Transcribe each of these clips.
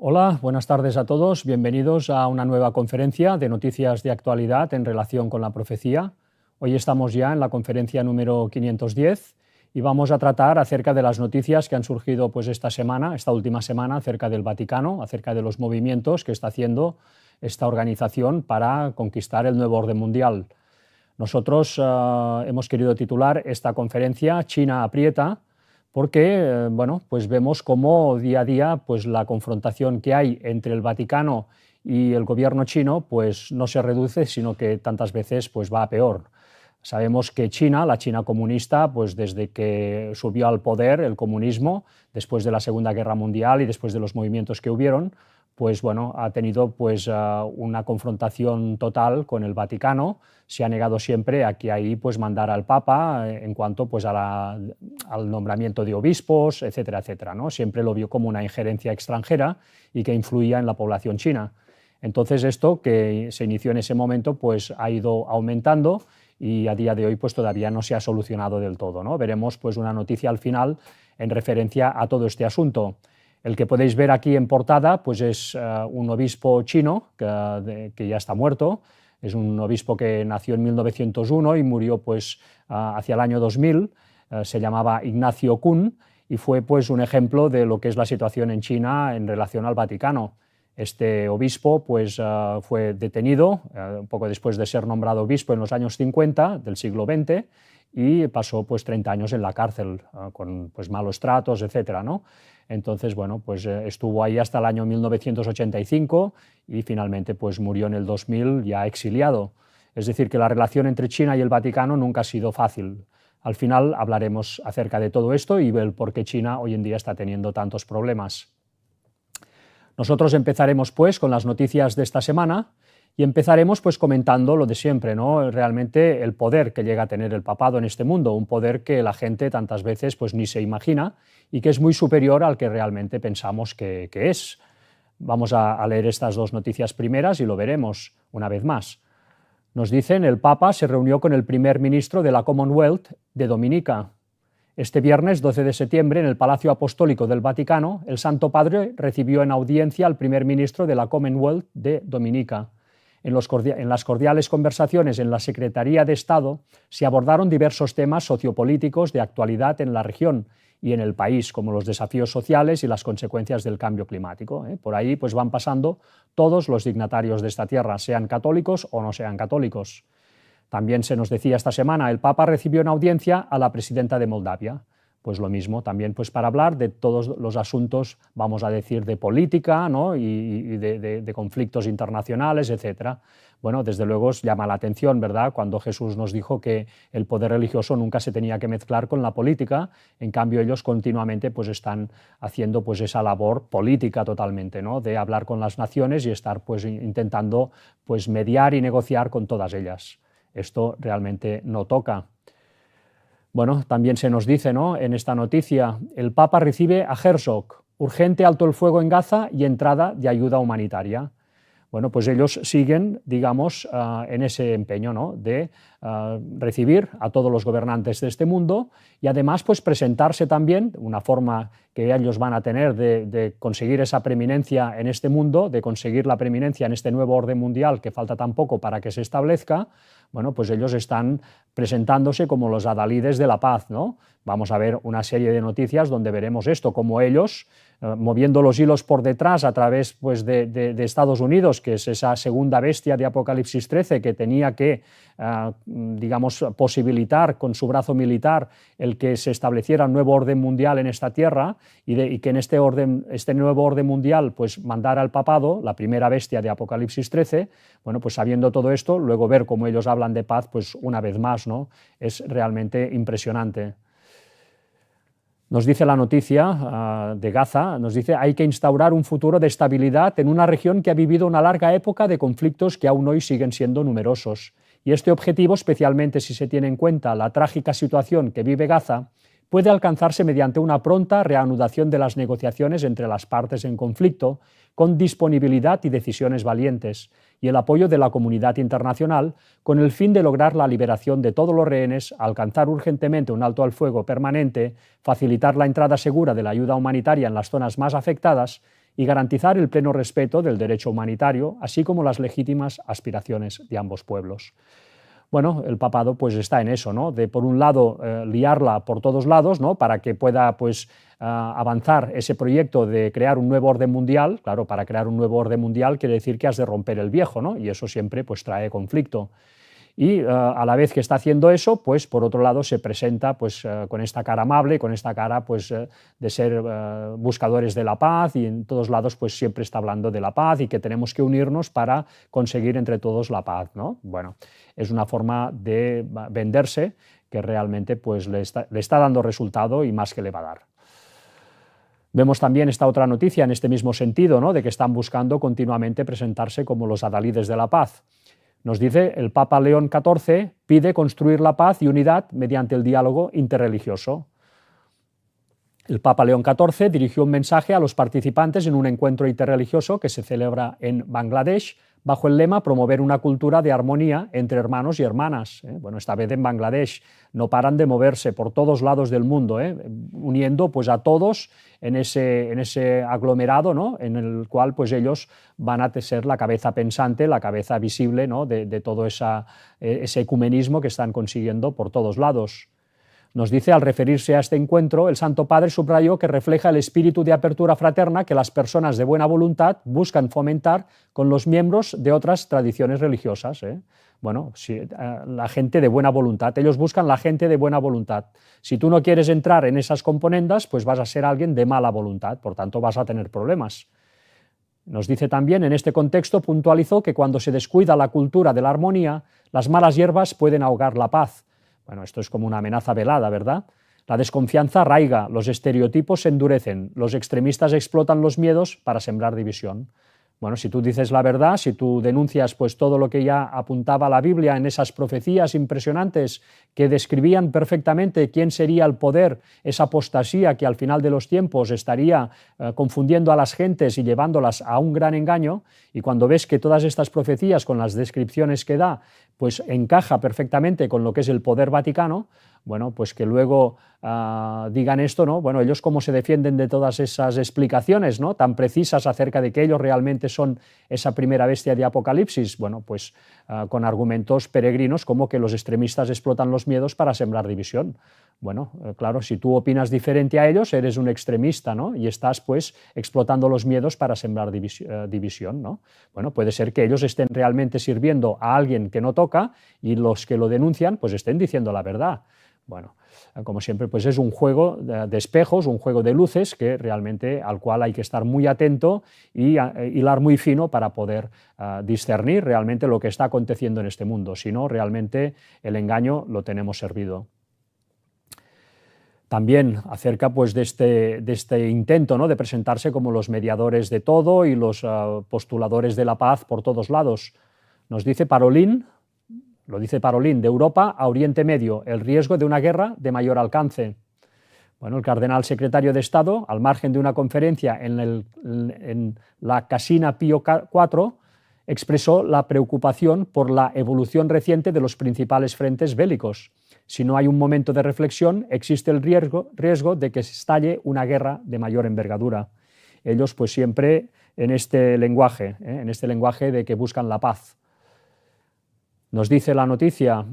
Hola, buenas tardes a todos. Bienvenidos a una nueva conferencia de noticias de actualidad en relación con la profecía. Hoy estamos ya en la conferencia número 510 y vamos a tratar acerca de las noticias que han surgido esta última semana, acerca del Vaticano, acerca de los movimientos que está haciendo esta organización para conquistar el nuevo orden mundial. Nosotros hemos querido titular esta conferencia China aprieta, porque pues vemos cómo día a día pues la confrontación que hay entre el Vaticano y el gobierno chino pues no se reduce, sino que tantas veces pues va a peor. Sabemos que China, la China comunista, pues desde que subió al poder el comunismo, después de la Segunda Guerra Mundial y después de los movimientos que hubieron, pues bueno, ha tenido pues una confrontación total con el Vaticano. Se ha negado siempre a que ahí pues mandara al Papa en cuanto pues al nombramiento de obispos, etcétera, etcétera, ¿no? Siempre lo vio como una injerencia extranjera y que influía en la población china. Entonces esto que se inició en ese momento pues ha ido aumentando y a día de hoy pues todavía no se ha solucionado del todo, ¿no? Veremos pues una noticia al final en referencia a todo este asunto. El que podéis ver aquí en portada pues es un obispo chino que ya está muerto. Es un obispo que nació en 1901 y murió pues hacia el año 2000. Se llamaba Ignacio Kun y fue pues un ejemplo de lo que es la situación en China en relación al Vaticano. Este obispo pues, fue detenido un poco después de ser nombrado obispo en los años 50 del siglo XX y pasó pues, 30 años en la cárcel con pues, malos tratos, etcétera, ¿no? Entonces, bueno, pues estuvo ahí hasta el año 1985 y finalmente pues, murió en el 2000 ya exiliado. Es decir, que la relación entre China y el Vaticano nunca ha sido fácil. Al final hablaremos acerca de todo esto y ver por qué China hoy en día está teniendo tantos problemas. Nosotros empezaremos pues con las noticias de esta semana y empezaremos pues comentando lo de siempre, ¿no? Realmente el poder que llega a tener el papado en este mundo, un poder que la gente tantas veces pues ni se imagina y que es muy superior al que realmente pensamos que es. Vamos a leer estas dos noticias primeras y lo veremos una vez más. Nos dicen, el Papa se reunió con el primer ministro de la Commonwealth de Dominica. Este viernes 12 de septiembre, en el Palacio Apostólico del Vaticano, el Santo Padre recibió en audiencia al primer ministro de la Commonwealth de Dominica. En las cordiales conversaciones en la Secretaría de Estado se abordaron diversos temas sociopolíticos de actualidad en la región y en el país, como los desafíos sociales y las consecuencias del cambio climático. Por ahí pues, van pasando todos los dignatarios de esta tierra, sean católicos o no sean católicos. También se nos decía esta semana, el Papa recibió en audiencia a la presidenta de Moldavia. Pues lo mismo, también pues para hablar de todos los asuntos, vamos a decir, de política, ¿no? y de conflictos internacionales, etcétera. Bueno, desde luego llama la atención, ¿verdad?, cuando Jesús nos dijo que el poder religioso nunca se tenía que mezclar con la política, en cambio ellos continuamente pues están haciendo pues esa labor política totalmente, ¿no?, de hablar con las naciones y estar pues intentando pues mediar y negociar con todas ellas. Esto realmente no toca. Bueno, también se nos dice, ¿no?, en esta noticia, el Papa recibe a Herzog, urgente alto el fuego en Gaza y entrada de ayuda humanitaria. Bueno, pues ellos siguen, digamos, en ese empeño, ¿no?, de recibir a todos los gobernantes de este mundo y además pues presentarse también, una forma que ellos van a tener de conseguir esa preeminencia en este mundo, de conseguir la preeminencia en este nuevo orden mundial que falta tan poco para que se establezca. Bueno, pues ellos están presentándose como los adalides de la paz, ¿no? Vamos a ver una serie de noticias donde veremos esto, como ellos, moviendo los hilos por detrás a través pues, de Estados Unidos, que es esa segunda bestia de Apocalipsis 13 que tenía que, digamos, posibilitar con su brazo militar el que se estableciera un nuevo orden mundial en esta tierra y que en este nuevo orden mundial pues, mandara al papado, la primera bestia de Apocalipsis 13. Bueno, pues sabiendo todo esto, luego ver cómo ellos hablan de paz, pues una vez más, ¿no?, es realmente impresionante. Nos dice la noticia de Gaza, nos dice hay que instaurar un futuro de estabilidad en una región que ha vivido una larga época de conflictos que aún hoy siguen siendo numerosos. Y este objetivo, especialmente si se tiene en cuenta la trágica situación que vive Gaza, puede alcanzarse mediante una pronta reanudación de las negociaciones entre las partes en conflicto, con disponibilidad y decisiones valientes, y el apoyo de la comunidad internacional, con el fin de lograr la liberación de todos los rehenes, alcanzar urgentemente un alto al fuego permanente, facilitar la entrada segura de la ayuda humanitaria en las zonas más afectadas y garantizar el pleno respeto del derecho humanitario, así como las legítimas aspiraciones de ambos pueblos. Bueno, el papado pues está en eso, ¿no? De por un lado liarla por todos lados, ¿no? Para que pueda pues avanzar ese proyecto de crear un nuevo orden mundial. Claro, para crear un nuevo orden mundial quiere decir que has de romper el viejo, ¿no? Y eso siempre pues trae conflicto. Y a la vez que está haciendo eso, pues por otro lado se presenta pues, con esta cara amable, con esta cara pues, de ser buscadores de la paz, y en todos lados pues, siempre está hablando de la paz y que tenemos que unirnos para conseguir entre todos la paz, ¿no? Bueno, es una forma de venderse que realmente pues, le está dando resultado y más que le va a dar. Vemos también esta otra noticia en este mismo sentido, ¿no? De que están buscando continuamente presentarse como los adalides de la paz. Nos dice, el Papa León XIV pide construir la paz y unidad mediante el diálogo interreligioso. El Papa León XIV dirigió un mensaje a los participantes en un encuentro interreligioso que se celebra en Bangladesh bajo el lema promover una cultura de armonía entre hermanos y hermanas. Bueno, esta vez en Bangladesh no paran de moverse por todos lados del mundo, uniendo pues, a todos en ese aglomerado, ¿no? En el cual pues, ellos van a ser la cabeza pensante, la cabeza visible, ¿no? de todo ese ecumenismo que están consiguiendo por todos lados. Nos dice, al referirse a este encuentro, el Santo Padre subrayó que refleja el espíritu de apertura fraterna que las personas de buena voluntad buscan fomentar con los miembros de otras tradiciones religiosas. Bueno, si, la gente de buena voluntad, ellos buscan la gente de buena voluntad. Si tú no quieres entrar en esas componendas, pues vas a ser alguien de mala voluntad, por tanto vas a tener problemas. Nos dice también, en este contexto puntualizó que cuando se descuida la cultura de la armonía, las malas hierbas pueden ahogar la paz. Bueno, esto es como una amenaza velada, ¿verdad? La desconfianza arraiga, los estereotipos se endurecen, los extremistas explotan los miedos para sembrar división. Bueno, si tú dices la verdad, si tú denuncias pues, todo lo que ya apuntaba la Biblia en esas profecías impresionantes que describían perfectamente quién sería el poder, esa apostasía que al final de los tiempos estaría confundiendo a las gentes y llevándolas a un gran engaño, y cuando ves que todas estas profecías con las descripciones que da, pues encaja perfectamente con lo que es el poder vaticano, bueno, pues que luego digan esto, ¿no? Bueno, ellos cómo se defienden de todas esas explicaciones, ¿no? Tan precisas acerca de que ellos realmente son esa primera bestia de Apocalipsis. Bueno, pues con argumentos peregrinos como que los extremistas explotan los miedos para sembrar división. Bueno, claro, si tú opinas diferente a ellos, eres un extremista, ¿no? Y estás, pues, explotando los miedos para sembrar división, ¿no? Bueno, puede ser que ellos estén realmente sirviendo a alguien que no toca y los que lo denuncian, pues, estén diciendo la verdad. Bueno, como siempre, pues es un juego de espejos, un juego de luces que realmente al cual hay que estar muy atento y hilar muy fino para poder discernir realmente lo que está aconteciendo en este mundo. Si no, realmente el engaño lo tenemos servido. También acerca pues, de este intento, ¿no? De presentarse como los mediadores de todo y los postuladores de la paz por todos lados. Nos dice Parolín, lo dice Parolín, de Europa a Oriente Medio, el riesgo de una guerra de mayor alcance. Bueno, el cardenal secretario de Estado, al margen de una conferencia en la Casina Pío IV, expresó la preocupación por la evolución reciente de los principales frentes bélicos. Si no hay un momento de reflexión, existe el riesgo de que se estalle una guerra de mayor envergadura. Ellos, pues siempre en este lenguaje de que buscan la paz. Nos dice la noticia,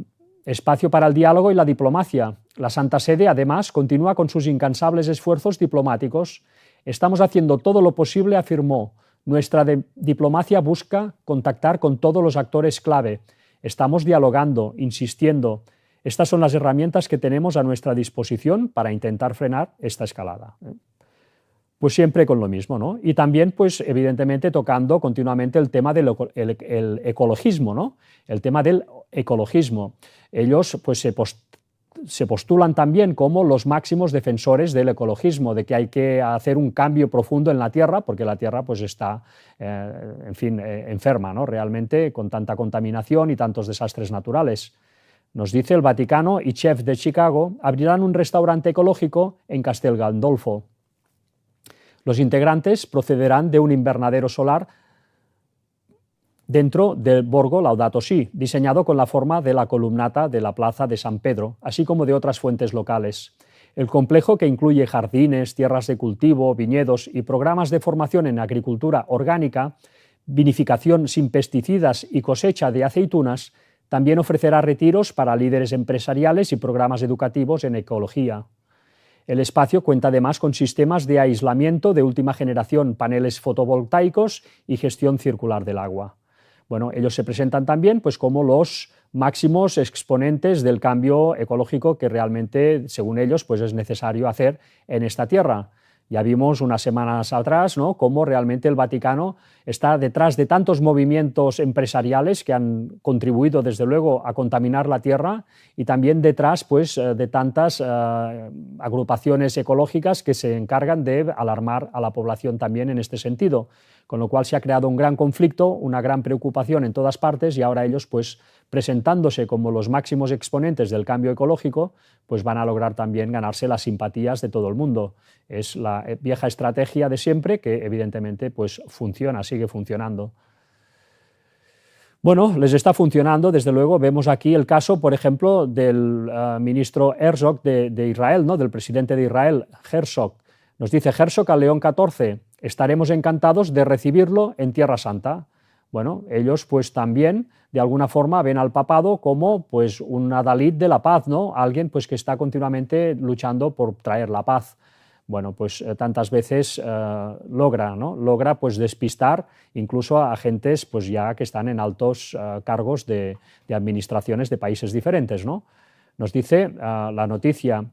espacio para el diálogo y la diplomacia. La Santa Sede, además, continúa con sus incansables esfuerzos diplomáticos. Estamos haciendo todo lo posible, afirmó. Nuestra diplomacia busca contactar con todos los actores clave. Estamos dialogando, insistiendo. Estas son las herramientas que tenemos a nuestra disposición para intentar frenar esta escalada. Pues siempre con lo mismo, ¿no? Y también, pues evidentemente, tocando continuamente el tema del ecologismo, ¿no? El tema del ecologismo. Ellos, pues, se postulan también como los máximos defensores del ecologismo, de que hay que hacer un cambio profundo en la Tierra, porque la Tierra, pues, está, enferma, ¿no? Realmente, con tanta contaminación y tantos desastres naturales. Nos dice el Vaticano y Chef de Chicago abrirán un restaurante ecológico en Castel Gandolfo. Los integrantes procederán de un invernadero solar dentro del Borgo Laudato Si, diseñado con la forma de la columnata de la Plaza de San Pedro, así como de otras fuentes locales. El complejo, que incluye jardines, tierras de cultivo, viñedos y programas de formación en agricultura orgánica, vinificación sin pesticidas y cosecha de aceitunas, también ofrecerá retiros para líderes empresariales y programas educativos en ecología. El espacio cuenta además con sistemas de aislamiento de última generación, paneles fotovoltaicos y gestión circular del agua. Bueno, ellos se presentan también pues, como los máximos exponentes del cambio ecológico que realmente, según ellos, pues, es necesario hacer en esta tierra. Ya vimos unas semanas atrás, ¿no?, cómo realmente el Vaticano está detrás de tantos movimientos empresariales que han contribuido, desde luego, a contaminar la tierra, y también detrás pues, de tantas agrupaciones ecológicas que se encargan de alarmar a la población también en este sentido. Con lo cual se ha creado un gran conflicto, una gran preocupación en todas partes, y ahora ellos, pues, presentándose como los máximos exponentes del cambio ecológico, pues van a lograr también ganarse las simpatías de todo el mundo. Es la vieja estrategia de siempre que evidentemente pues funciona, sigue funcionando. Bueno, les está funcionando, desde luego. Vemos aquí el caso, por ejemplo, del ministro Herzog de Israel, ¿no?, del presidente de Israel, Herzog. Nos dice Herzog al León XIV: estaremos encantados de recibirlo en Tierra Santa. Bueno, ellos pues también de alguna forma ven al papado como pues un adalid de la paz, ¿no?, alguien pues que está continuamente luchando por traer la paz. Bueno, pues tantas veces logra, ¿no?, logra pues despistar incluso a agentes pues ya que están en altos cargos de administraciones de países diferentes, ¿no? Nos dice la noticia: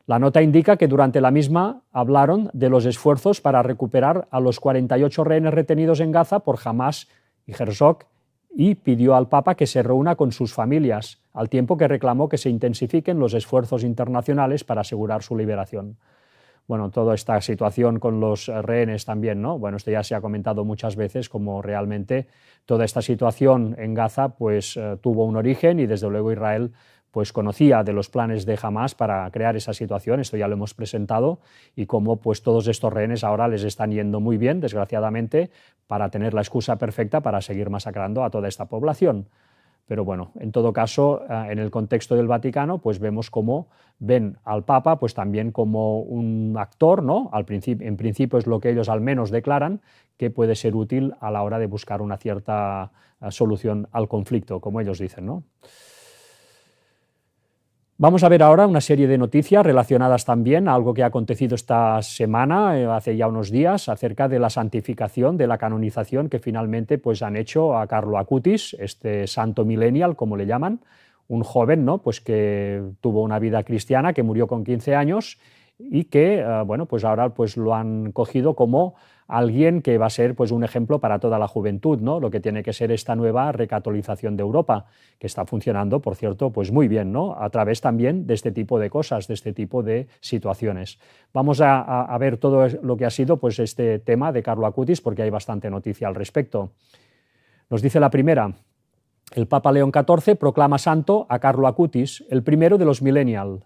la nota indica que durante la misma hablaron de los esfuerzos para recuperar a los 48 rehenes retenidos en Gaza por Hamás y Herzog, y pidió al Papa que se reúna con sus familias, al tiempo que reclamó que se intensifiquen los esfuerzos internacionales para asegurar su liberación. Bueno, toda esta situación con los rehenes también, ¿no? Bueno, esto ya se ha comentado muchas veces, como realmente toda esta situación en Gaza pues tuvo un origen, y desde luego Israel pues conocía de los planes de Hamás para crear esa situación. Esto ya lo hemos presentado, y cómo pues todos estos rehenes ahora les están yendo muy bien, desgraciadamente, para tener la excusa perfecta para seguir masacrando a toda esta población. Pero bueno, en todo caso, en el contexto del Vaticano, pues vemos cómo ven al Papa pues también como un actor, ¿no? En principio es lo que ellos al menos declaran, que puede ser útil a la hora de buscar una cierta solución al conflicto, como ellos dicen, ¿no? Vamos a ver ahora una serie de noticias relacionadas también a algo que ha acontecido esta semana, hace ya unos días, acerca de la santificación, de la canonización que finalmente pues, han hecho a Carlo Acutis, este santo millennial, como le llaman, un joven, ¿no?, pues que tuvo una vida cristiana, que murió con 15 años y que bueno, pues ahora pues, lo han cogido como alguien que va a ser pues, un ejemplo para toda la juventud, ¿no?, lo que tiene que ser esta nueva recatolización de Europa, que está funcionando, por cierto, pues muy bien, ¿no?, a través también de este tipo de cosas, de este tipo de situaciones. Vamos a ver todo lo que ha sido pues, este tema de Carlo Acutis, porque hay bastante noticia al respecto. Nos dice la primera: el Papa León XIV proclama santo a Carlo Acutis, el primero de los millennial.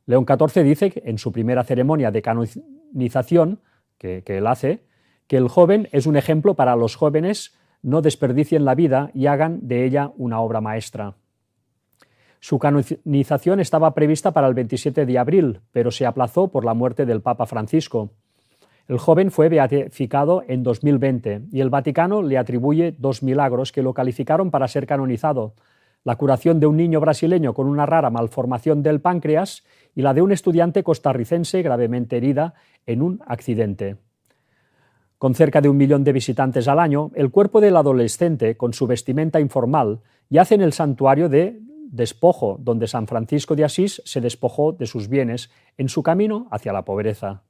León XIV dice que en su primera ceremonia de canonización que él hace, que el joven es un ejemplo para los jóvenes, no desperdicien la vida y hagan de ella una obra maestra. Su canonización estaba prevista para el 27 de abril, pero se aplazó por la muerte del Papa Francisco. El joven fue beatificado en 2020 y el Vaticano le atribuye 2 milagros que lo calificaron para ser canonizado: la curación de un niño brasileño con una rara malformación del páncreas y la de un estudiante costarricense gravemente herida en un accidente. Con cerca de 1 millón de visitantes al año, el cuerpo del adolescente, con su vestimenta informal, yace en el santuario de despojo, donde San Francisco de Asís se despojó de sus bienes en su camino hacia la pobreza.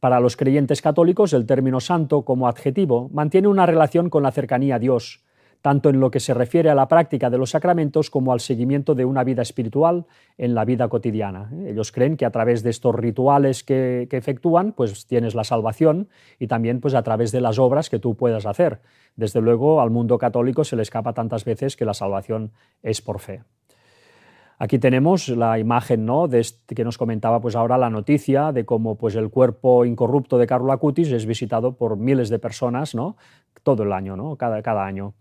Para los creyentes católicos, el término santo como adjetivo mantiene una relación con la cercanía a Dios, tanto en lo que se refiere a la práctica de los sacramentos como al seguimiento de una vida espiritual en la vida cotidiana. Ellos creen que a través de estos rituales que efectúan, pues tienes la salvación, y también pues a través de las obras que tú puedas hacer. Desde luego al mundo católico se le escapa tantas veces que la salvación es por fe. Aquí tenemos la imagen, ¿no?, de que nos comentaba pues ahora la noticia de cómo pues, el cuerpo incorrupto de Carlo Acutis es visitado por miles de personas, ¿no?, todo el año, ¿no?, cada año.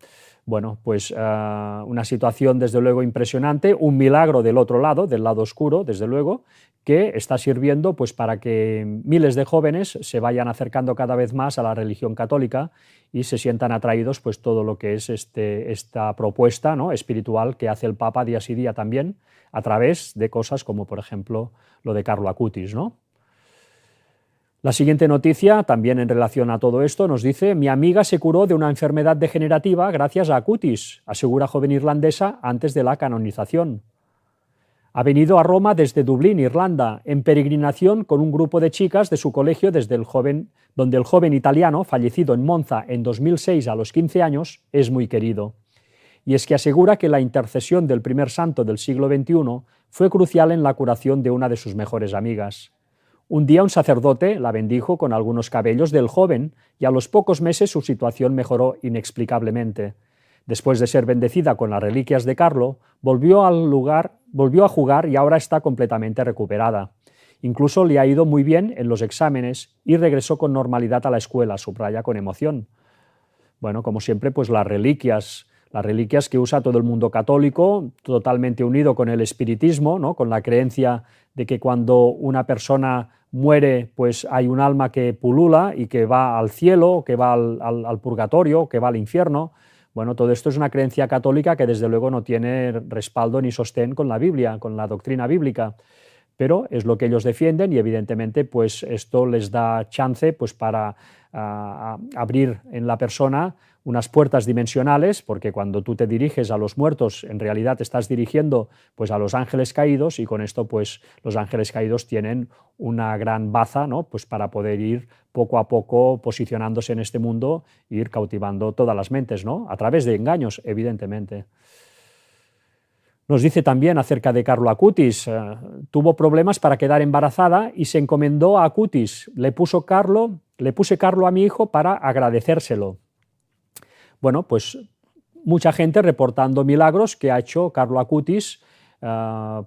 Bueno, pues una situación desde luego impresionante, un milagro del otro lado, del lado oscuro, desde luego, que está sirviendo pues para que miles de jóvenes se vayan acercando cada vez más a la religión católica y se sientan atraídos pues todo lo que es esta propuesta, ¿no?, espiritual que hace el Papa día sí día también, a través de cosas como por ejemplo lo de Carlo Acutis, ¿no? La siguiente noticia, también en relación a todo esto, nos dice: mi amiga se curó de una enfermedad degenerativa gracias a Acutis, asegura joven irlandesa antes de la canonización. Ha venido a Roma desde Dublín, Irlanda, en peregrinación con un grupo de chicas de su colegio donde el joven italiano, fallecido en Monza en 2006 a los 15 años, es muy querido. Y es que asegura que la intercesión del primer santo del siglo XXI fue crucial en la curación de una de sus mejores amigas. Un día un sacerdote la bendijo con algunos cabellos del joven y a los pocos meses su situación mejoró inexplicablemente. Después de ser bendecida con las reliquias de Carlo, volvió a jugar y ahora está completamente recuperada. Incluso le ha ido muy bien en los exámenes y regresó con normalidad a la escuela, subraya con emoción. Bueno, como siempre, pues las reliquias que usa todo el mundo católico, totalmente unido con el espiritismo, ¿no?, con la creencia de que cuando una persona muere, pues hay un alma que pulula y que va al cielo, que va al purgatorio, que va al infierno. Bueno, todo esto es una creencia católica que desde luego no tiene respaldo ni sostén con la Biblia, con la doctrina bíblica, pero es lo que ellos defienden y evidentemente pues esto les da chance pues para abrir en la persona unas puertas dimensionales, porque cuando tú te diriges a los muertos, en realidad te estás dirigiendo pues a los ángeles caídos, y con esto pues los ángeles caídos tienen una gran baza, ¿no?, pues para poder ir poco a poco posicionándose en este mundo e ir cautivando todas las mentes, ¿no?, a través de engaños, evidentemente. Nos dice también acerca de Carlo Acutis: tuvo problemas para quedar embarazada y se encomendó a Acutis. Le puse Carlo a mi hijo para agradecérselo. Bueno, pues mucha gente reportando milagros que ha hecho Carlo Acutis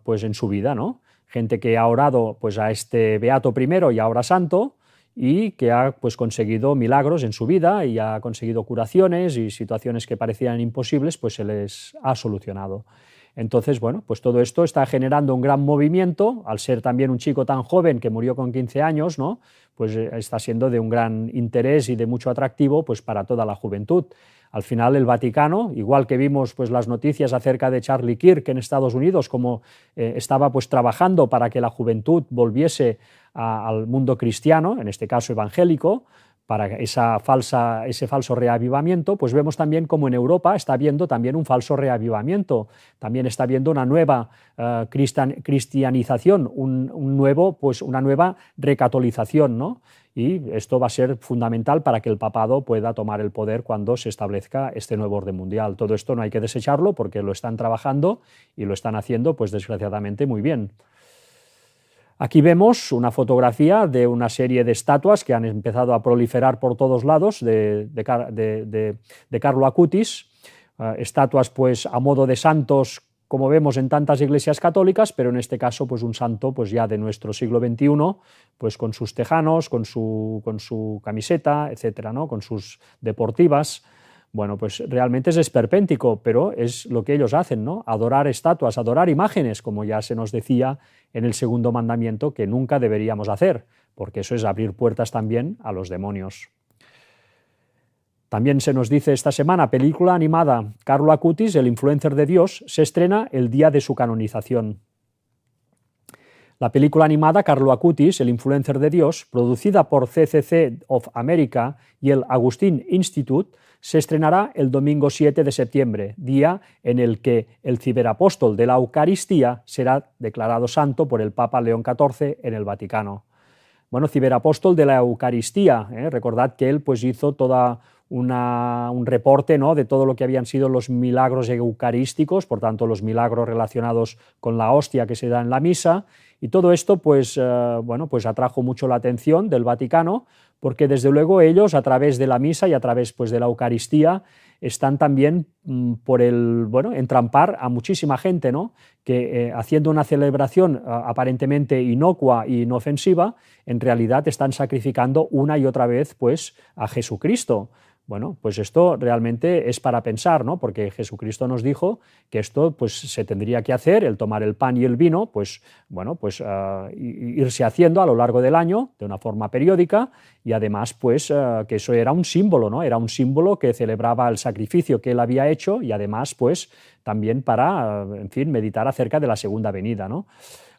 pues en su vida, ¿no? Gente que ha orado pues a este beato primero y ahora santo, y que ha pues conseguido milagros en su vida y ha conseguido curaciones, y situaciones que parecían imposibles pues se les ha solucionado. Entonces, bueno, pues todo esto está generando un gran movimiento, al ser también un chico tan joven que murió con 15 años, ¿no?, pues está siendo de un gran interés y de mucho atractivo pues para toda la juventud. Al final el Vaticano, igual que vimos pues las noticias acerca de Charlie Kirk en Estados Unidos, como estaba pues trabajando para que la juventud volviese al mundo cristiano, en este caso evangélico, para ese falso reavivamiento, pues vemos también como en Europa está habiendo también un falso reavivamiento, también está habiendo una nueva cristianización, una nueva recatolización, ¿no? Y esto va a ser fundamental para que el papado pueda tomar el poder cuando se establezca este nuevo orden mundial. Todo esto no hay que desecharlo porque lo están trabajando y lo están haciendo, pues desgraciadamente, muy bien. Aquí vemos una fotografía de una serie de estatuas que han empezado a proliferar por todos lados de Carlo Acutis, estatuas pues a modo de santos, como vemos en tantas iglesias católicas, pero en este caso pues un santo pues ya de nuestro siglo XXI, pues con sus tejanos, con su camiseta, etcétera, ¿no?, con sus deportivas. Bueno, pues realmente es esperpéntico, pero es lo que ellos hacen, ¿no?, adorar estatuas, adorar imágenes, como ya se nos decía en el segundo mandamiento que nunca deberíamos hacer, porque eso es abrir puertas también a los demonios. También se nos dice esta semana: película animada, Carlo Acutis, el influencer de Dios, se estrena el día de su canonización. La película animada Carlo Acutis, el influencer de Dios, producida por CCC of America y el Augustine Institute, se estrenará el domingo 7 de septiembre, día en el que el ciberapóstol de la Eucaristía será declarado santo por el Papa León XIV en el Vaticano. Bueno, ciberapóstol de la Eucaristía, recordad que él pues hizo toda un reporte, ¿no?, de todo lo que habían sido los milagros eucarísticos, por tanto los milagros relacionados con la hostia que se da en la misa, y todo esto pues, pues atrajo mucho la atención del Vaticano, porque desde luego ellos a través de la misa y a través pues de la Eucaristía están también por entrampar a muchísima gente, ¿no?, que haciendo una celebración aparentemente inocua e inofensiva, en realidad están sacrificando una y otra vez pues a Jesucristo. Bueno, pues esto realmente es para pensar, ¿no? Porque Jesucristo nos dijo que esto pues, se tendría que hacer, el tomar el pan y el vino, pues, bueno, pues irse haciendo a lo largo del año de una forma periódica y además pues que eso era un símbolo, ¿no? Era un símbolo que celebraba el sacrificio que él había hecho y además pues también para, en fin, meditar acerca de la segunda venida, ¿no?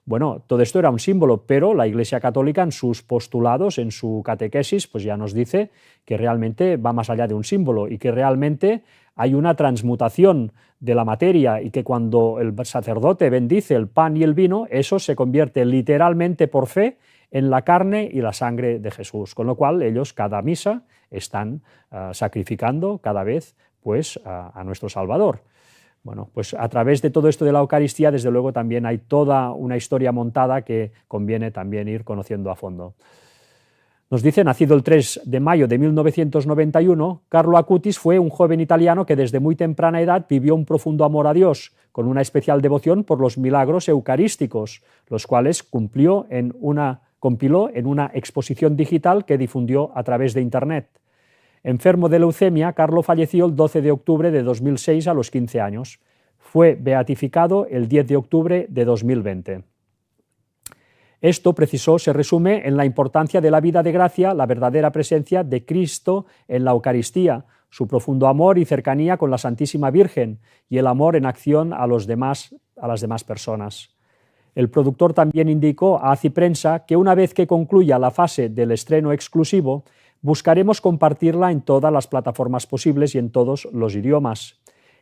Bueno, todo esto era un símbolo, pero la Iglesia Católica en sus postulados, en su catequesis, pues ya nos dice que realmente va más allá de un símbolo y que realmente hay una transmutación de la materia y que cuando el sacerdote bendice el pan y el vino, eso se convierte literalmente por fe en la carne y la sangre de Jesús, con lo cual ellos cada misa están sacrificando cada vez pues, a nuestro Salvador. Bueno, pues a través de todo esto de la Eucaristía, desde luego también hay toda una historia montada que conviene también ir conociendo a fondo. Nos dice, nacido el 3 de mayo de 1991, Carlo Acutis fue un joven italiano que desde muy temprana edad vivió un profundo amor a Dios, con una especial devoción por los milagros eucarísticos, los cuales compiló en una exposición digital que difundió a través de Internet. Enfermo de leucemia, Carlo falleció el 12 de octubre de 2006 a los 15 años. Fue beatificado el 10 de octubre de 2020. Esto, precisó, se resume en la importancia de la vida de gracia, la verdadera presencia de Cristo en la Eucaristía, su profundo amor y cercanía con la Santísima Virgen y el amor en acción a las demás personas. El productor también indicó a Aciprensa que una vez que concluya la fase del estreno exclusivo, buscaremos compartirla en todas las plataformas posibles y en todos los idiomas.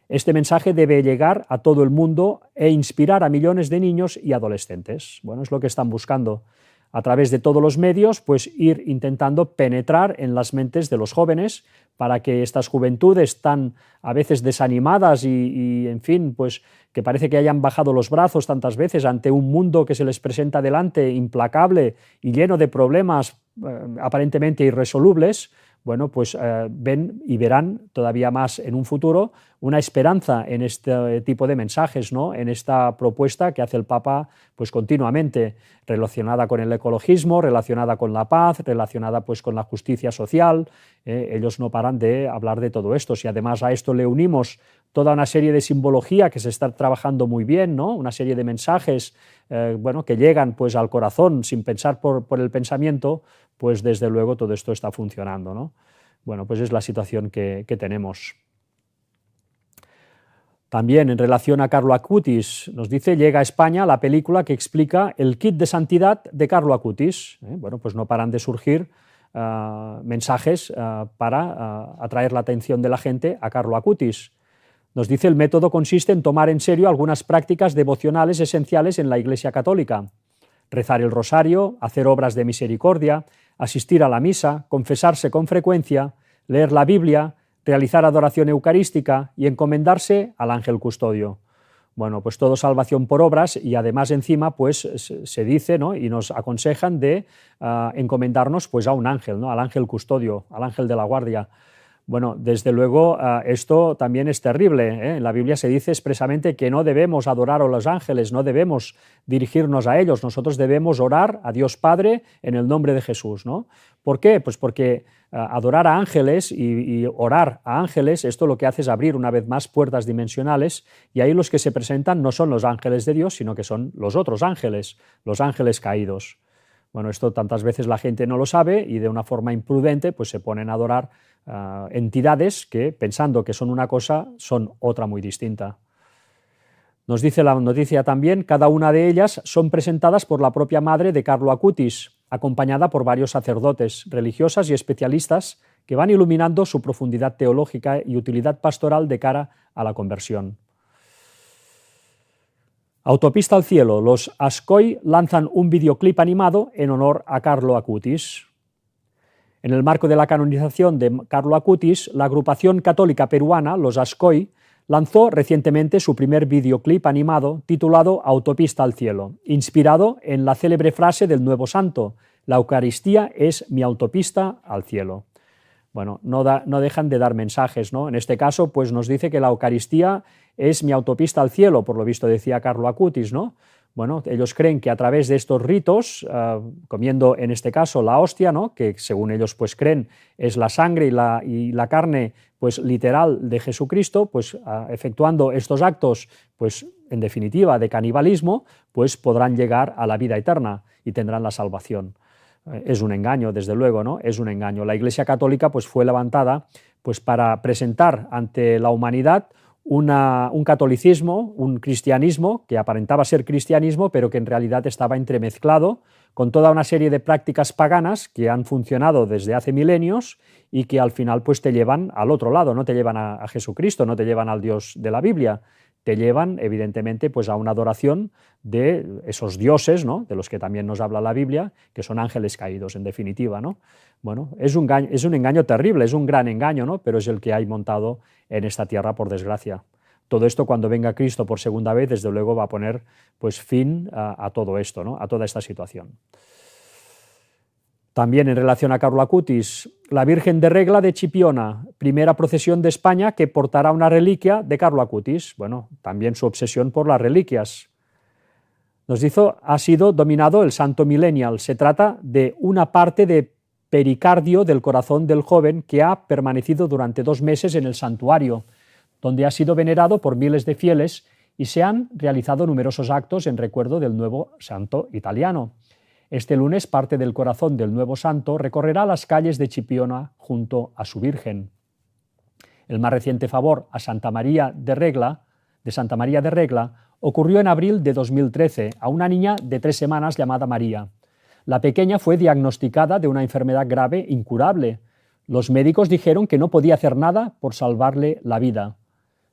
Este mensaje debe llegar a todo el mundo e inspirar a millones de niños y adolescentes. Bueno, es lo que están buscando. A través de todos los medios, pues ir intentando penetrar en las mentes de los jóvenes para que estas juventudes tan a veces desanimadas y en fin, pues que parece que hayan bajado los brazos tantas veces ante un mundo que se les presenta delante implacable y lleno de problemas aparentemente irresolubles, bueno, pues ven y verán todavía más en un futuro una esperanza en este tipo de mensajes, ¿no? En esta propuesta que hace el Papa pues continuamente, relacionada con el ecologismo, relacionada con la paz, relacionada pues con la justicia social. Ellos no paran de hablar de todo esto. Si además a esto le unimos toda una serie de simbología que se está trabajando muy bien, ¿no? Una serie de mensajes bueno, que llegan pues al corazón sin pensar por el pensamiento, pues desde luego todo esto está funcionando, ¿no? Bueno, pues es la situación que tenemos. También en relación a Carlo Acutis, nos dice, llega a España la película que explica el kit de santidad de Carlo Acutis. Bueno, pues no paran de surgir mensajes para atraer la atención de la gente a Carlo Acutis. Nos dice, el método consiste en tomar en serio algunas prácticas devocionales esenciales en la Iglesia Católica. Rezar el rosario, hacer obras de misericordia, asistir a la misa, confesarse con frecuencia, leer la Biblia, realizar adoración eucarística y encomendarse al ángel custodio. Bueno, pues todo salvación por obras y además encima pues se dice, ¿no? Y nos aconsejan de encomendarnos pues a un ángel, ¿no? Al ángel custodio, al ángel de la guardia. Bueno, desde luego esto también es terrible, ¿eh? En la Biblia se dice expresamente que no debemos adorar a los ángeles, no debemos dirigirnos a ellos, nosotros debemos orar a Dios Padre en el nombre de Jesús, ¿no? ¿Por qué? Pues porque adorar a ángeles y orar a ángeles, esto lo que hace es abrir una vez más puertas dimensionales y ahí los que se presentan no son los ángeles de Dios, sino que son los otros ángeles, los ángeles caídos. Bueno, esto tantas veces la gente no lo sabe y de una forma imprudente pues se ponen a adorar entidades que, pensando que son una cosa, son otra muy distinta. Nos dice la noticia también, cada una de ellas son presentadas por la propia madre de Carlo Acutis, acompañada por varios sacerdotes, religiosas y especialistas que van iluminando su profundidad teológica y utilidad pastoral de cara a la conversión. Autopista al cielo, los Ascoi lanzan un videoclip animado en honor a Carlo Acutis. En el marco de la canonización de Carlo Acutis, la agrupación católica peruana, los Ascoi, lanzó recientemente su primer videoclip animado titulado Autopista al cielo, inspirado en la célebre frase del nuevo santo, la Eucaristía es mi autopista al cielo. Bueno, no dejan de dar mensajes, ¿no? En este caso, pues nos dice que la Eucaristía es mi autopista al cielo, por lo visto decía Carlo Acutis, ¿no? Bueno, ellos creen que a través de estos ritos, comiendo en este caso la hostia, ¿no?, que según ellos pues creen es la sangre y la carne pues literal de Jesucristo, pues efectuando estos actos, pues en definitiva de canibalismo, pues podrán llegar a la vida eterna y tendrán la salvación. Es un engaño, desde luego, ¿no? Es un engaño. La Iglesia Católica pues fue levantada pues para presentar ante la humanidad un catolicismo, un cristianismo que aparentaba ser cristianismo, pero que en realidad estaba entremezclado con toda una serie de prácticas paganas que han funcionado desde hace milenios y que al final pues te llevan al otro lado, no te llevan a Jesucristo, no te llevan al Dios de la Biblia, te llevan evidentemente pues a una adoración de esos dioses, ¿no?, de los que también nos habla la Biblia, que son ángeles caídos, en definitiva, ¿no? Bueno, es un engaño terrible, es un gran engaño, ¿no?, pero es el que hay montado en esta tierra, por desgracia. Todo esto, cuando venga Cristo por segunda vez, desde luego va a poner pues fin a todo esto, ¿no?, a toda esta situación. También en relación a Carlo Acutis, la Virgen de Regla de Chipiona, primera procesión de España que portará una reliquia de Carlo Acutis. Bueno, también su obsesión por las reliquias. Nos dice, ha sido dominado el santo millennial. Se trata de una parte de pericardio del corazón del joven que ha permanecido durante 2 meses en el santuario, donde ha sido venerado por miles de fieles y se han realizado numerosos actos en recuerdo del nuevo santo italiano. Este lunes parte del corazón del nuevo santo recorrerá las calles de Chipiona junto a su Virgen. El más reciente favor a Santa María de Regla, ocurrió en abril de 2013 a una niña de 3 semanas llamada María. La pequeña fue diagnosticada de una enfermedad grave incurable. Los médicos dijeron que no podía hacer nada por salvarle la vida.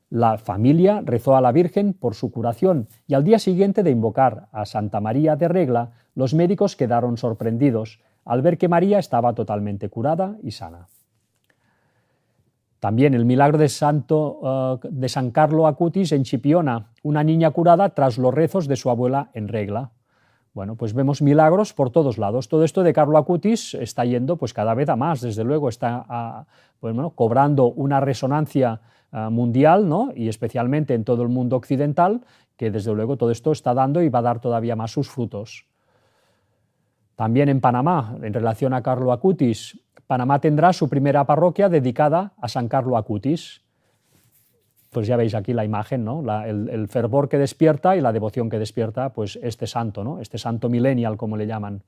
La familia rezó a la Virgen por su curación y al día siguiente de invocar a Santa María de Regla, los médicos quedaron sorprendidos al ver que María estaba totalmente curada y sana. También el milagro de San Carlo Acutis en Chipiona, una niña curada tras los rezos de su abuela en Regla. Bueno, pues vemos milagros por todos lados. Todo esto de Carlo Acutis está yendo pues cada vez a más, desde luego está cobrando una resonancia mundial, ¿no?, y especialmente en todo el mundo occidental, que desde luego todo esto está dando y va a dar todavía más sus frutos. También en Panamá, en relación a Carlo Acutis, Panamá tendrá su primera parroquia dedicada a San Carlo Acutis. Pues ya veis aquí la imagen, ¿no?, el fervor que despierta y la devoción que despierta pues este santo, ¿no?, este santo millennial, como le llaman.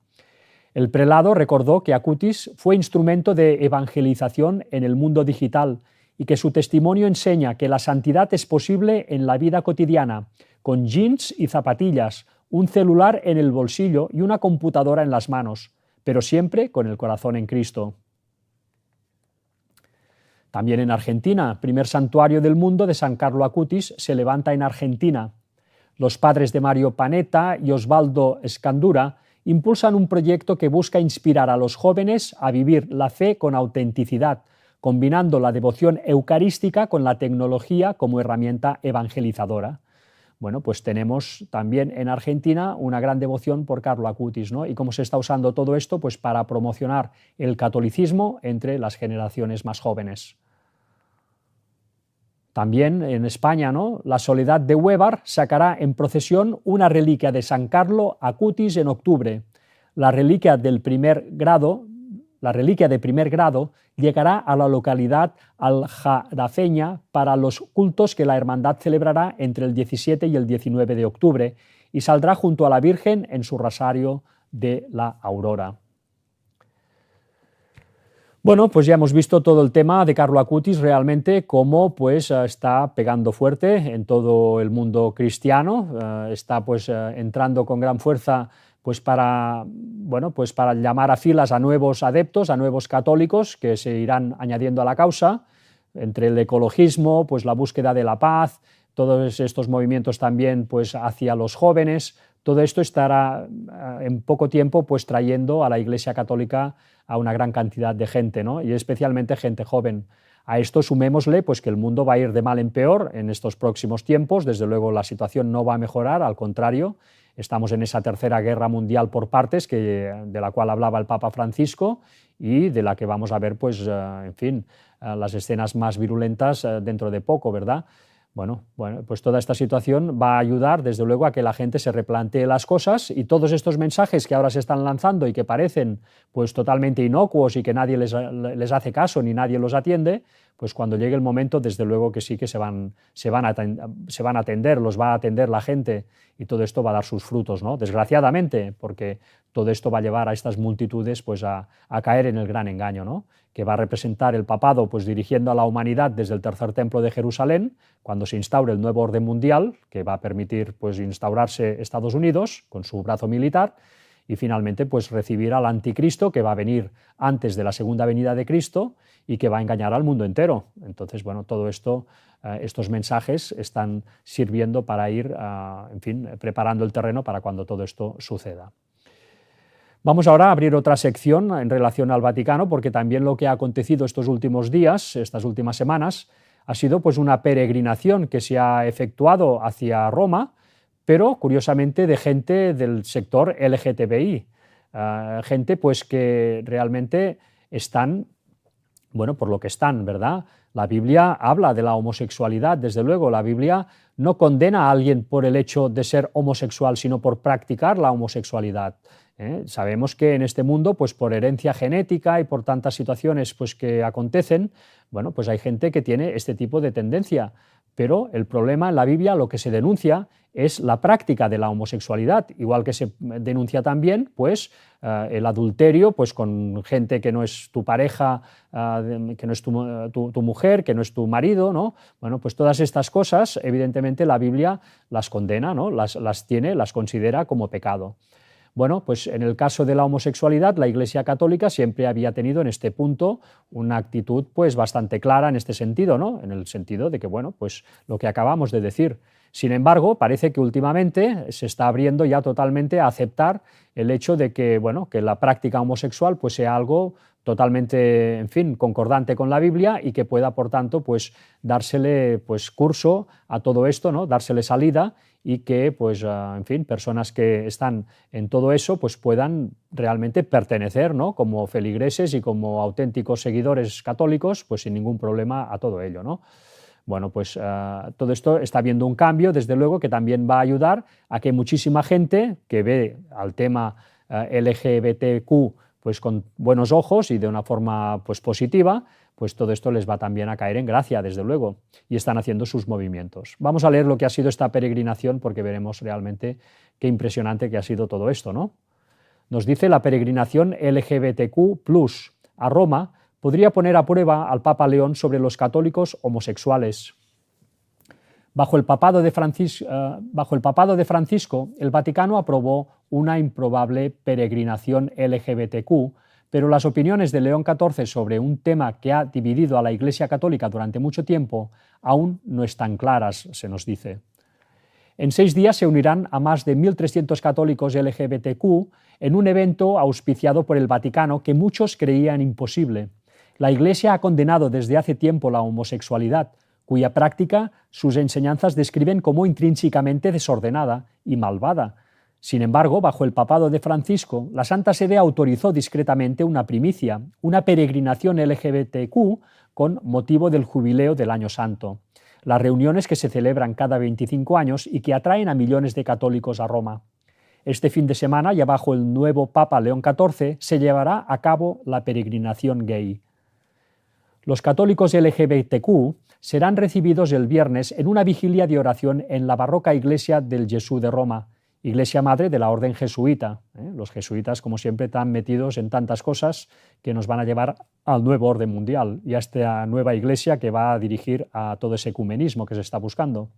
El prelado recordó que Acutis fue instrumento de evangelización en el mundo digital y que su testimonio enseña que la santidad es posible en la vida cotidiana, con jeans y zapatillas, un celular en el bolsillo y una computadora en las manos, pero siempre con el corazón en Cristo. También en Argentina, primer santuario del mundo de San Carlo Acutis se levanta en Argentina. Los padres de Mario Panetta y Osvaldo Escandura impulsan un proyecto que busca inspirar a los jóvenes a vivir la fe con autenticidad, combinando la devoción eucarística con la tecnología como herramienta evangelizadora. Bueno, pues tenemos también en Argentina una gran devoción por Carlo Acutis, ¿no? Y cómo se está usando todo esto pues para promocionar el catolicismo entre las generaciones más jóvenes. También en España, ¿no?, la Soledad de Huévar sacará en procesión una reliquia de San Carlo Acutis en octubre. La reliquia de primer grado llegará a la localidad aljarafeña para los cultos que la hermandad celebrará entre el 17 y el 19 de octubre y saldrá junto a la Virgen en su rosario de la Aurora. Bueno, pues ya hemos visto todo el tema de Carlo Acutis, realmente cómo pues está pegando fuerte en todo el mundo cristiano, está pues entrando con gran fuerza pues para llamar a filas a nuevos adeptos, a nuevos católicos que se irán añadiendo a la causa, entre el ecologismo, pues la búsqueda de la paz, todos estos movimientos también pues hacia los jóvenes. Todo esto estará en poco tiempo pues trayendo a la Iglesia Católica a una gran cantidad de gente, ¿no?, y especialmente gente joven. A esto sumémosle pues que el mundo va a ir de mal en peor en estos próximos tiempos. Desde luego la situación no va a mejorar, al contrario, estamos en esa tercera guerra mundial por partes de la cual hablaba el Papa Francisco y de la que vamos a ver pues las escenas más virulentas dentro de poco, ¿verdad? Bueno, pues toda esta situación va a ayudar, desde luego, a que la gente se replantee las cosas y todos estos mensajes que ahora se están lanzando y que parecen pues totalmente inocuos y que nadie les hace caso ni nadie los atiende, pues cuando llegue el momento, desde luego que sí que se van a atender, los va a atender la gente y todo esto va a dar sus frutos, ¿no? Desgraciadamente, porque todo esto va a llevar a estas multitudes pues a caer en el gran engaño, ¿no? Que va a representar el papado pues dirigiendo a la humanidad desde el tercer templo de Jerusalén, cuando se instaure el nuevo orden mundial, que va a permitir pues instaurarse Estados Unidos con su brazo militar, y finalmente pues recibir al anticristo, que va a venir antes de la segunda venida de Cristo y que va a engañar al mundo entero. Entonces, bueno, todo esto, estos mensajes están sirviendo para ir, en fin, preparando el terreno para cuando todo esto suceda. Vamos ahora a abrir otra sección en relación al Vaticano, porque también lo que ha acontecido estos últimos días, estas últimas semanas, ha sido pues una peregrinación que se ha efectuado hacia Roma, pero curiosamente de gente del sector LGTBI, gente pues que realmente están, bueno, por lo que están, ¿verdad? La Biblia habla de la homosexualidad, desde luego, la Biblia no condena a alguien por el hecho de ser homosexual, sino por practicar la homosexualidad. Sabemos que en este mundo, pues por herencia genética y por tantas situaciones pues, que acontecen, bueno, pues hay gente que tiene este tipo de tendencia, pero el problema en la Biblia, lo que se denuncia es la práctica de la homosexualidad, igual que se denuncia también pues, el adulterio pues, con gente que no es tu pareja, que no es tu mujer, que no es tu marido, ¿no? Bueno, pues todas estas cosas, evidentemente la Biblia las condena, ¿no? las considera como pecado. Bueno, pues en el caso de la homosexualidad, la Iglesia Católica siempre había tenido en este punto una actitud pues bastante clara en este sentido, ¿no? En el sentido de que, bueno, pues lo que acabamos de decir. Sin embargo, parece que últimamente se está abriendo ya totalmente a aceptar el hecho de que, bueno, que la práctica homosexual pues sea algo totalmente, en fin, concordante con la Biblia y que pueda, por tanto, pues dársele pues curso a todo esto, ¿no? Dársele salida y que, pues, en fin, personas que están en todo eso, pues puedan realmente pertenecer, ¿no? Como feligreses y como auténticos seguidores católicos, pues sin ningún problema a todo ello, ¿no? Bueno, pues todo esto está viendo un cambio, desde luego, que también va a ayudar a que muchísima gente que ve al tema LGBTQ pues con buenos ojos y de una forma pues positiva, pues todo esto les va también a caer en gracia, desde luego, y están haciendo sus movimientos. Vamos a leer lo que ha sido esta peregrinación porque veremos realmente qué impresionante que ha sido todo esto, ¿no? Nos dice: la peregrinación LGBTQ+ a Roma podría poner a prueba al Papa León sobre los católicos homosexuales. Bajo el papado de Francisco, el Vaticano aprobó una improbable peregrinación LGBTQ, pero las opiniones de León XIV sobre un tema que ha dividido a la Iglesia Católica durante mucho tiempo aún no están claras, se nos dice. En 6 días se unirán a más de 1.300 católicos LGBTQ en un evento auspiciado por el Vaticano que muchos creían imposible. La Iglesia ha condenado desde hace tiempo la homosexualidad, cuya práctica sus enseñanzas describen como intrínsecamente desordenada y malvada. Sin embargo, bajo el papado de Francisco, la Santa Sede autorizó discretamente una primicia, una peregrinación LGBTQ con motivo del jubileo del Año Santo. Las reuniones que se celebran cada 25 años y que atraen a millones de católicos a Roma. Este fin de semana, ya bajo el nuevo Papa León XIV, se llevará a cabo la peregrinación gay. Los católicos LGBTQ serán recibidos el viernes en una vigilia de oración en la barroca iglesia del Jesús de Roma, iglesia madre de la orden jesuita. Los jesuitas, como siempre, están metidos en tantas cosas que nos van a llevar al nuevo orden mundial y a esta nueva iglesia que va a dirigir a todo ese ecumenismo que se está buscando.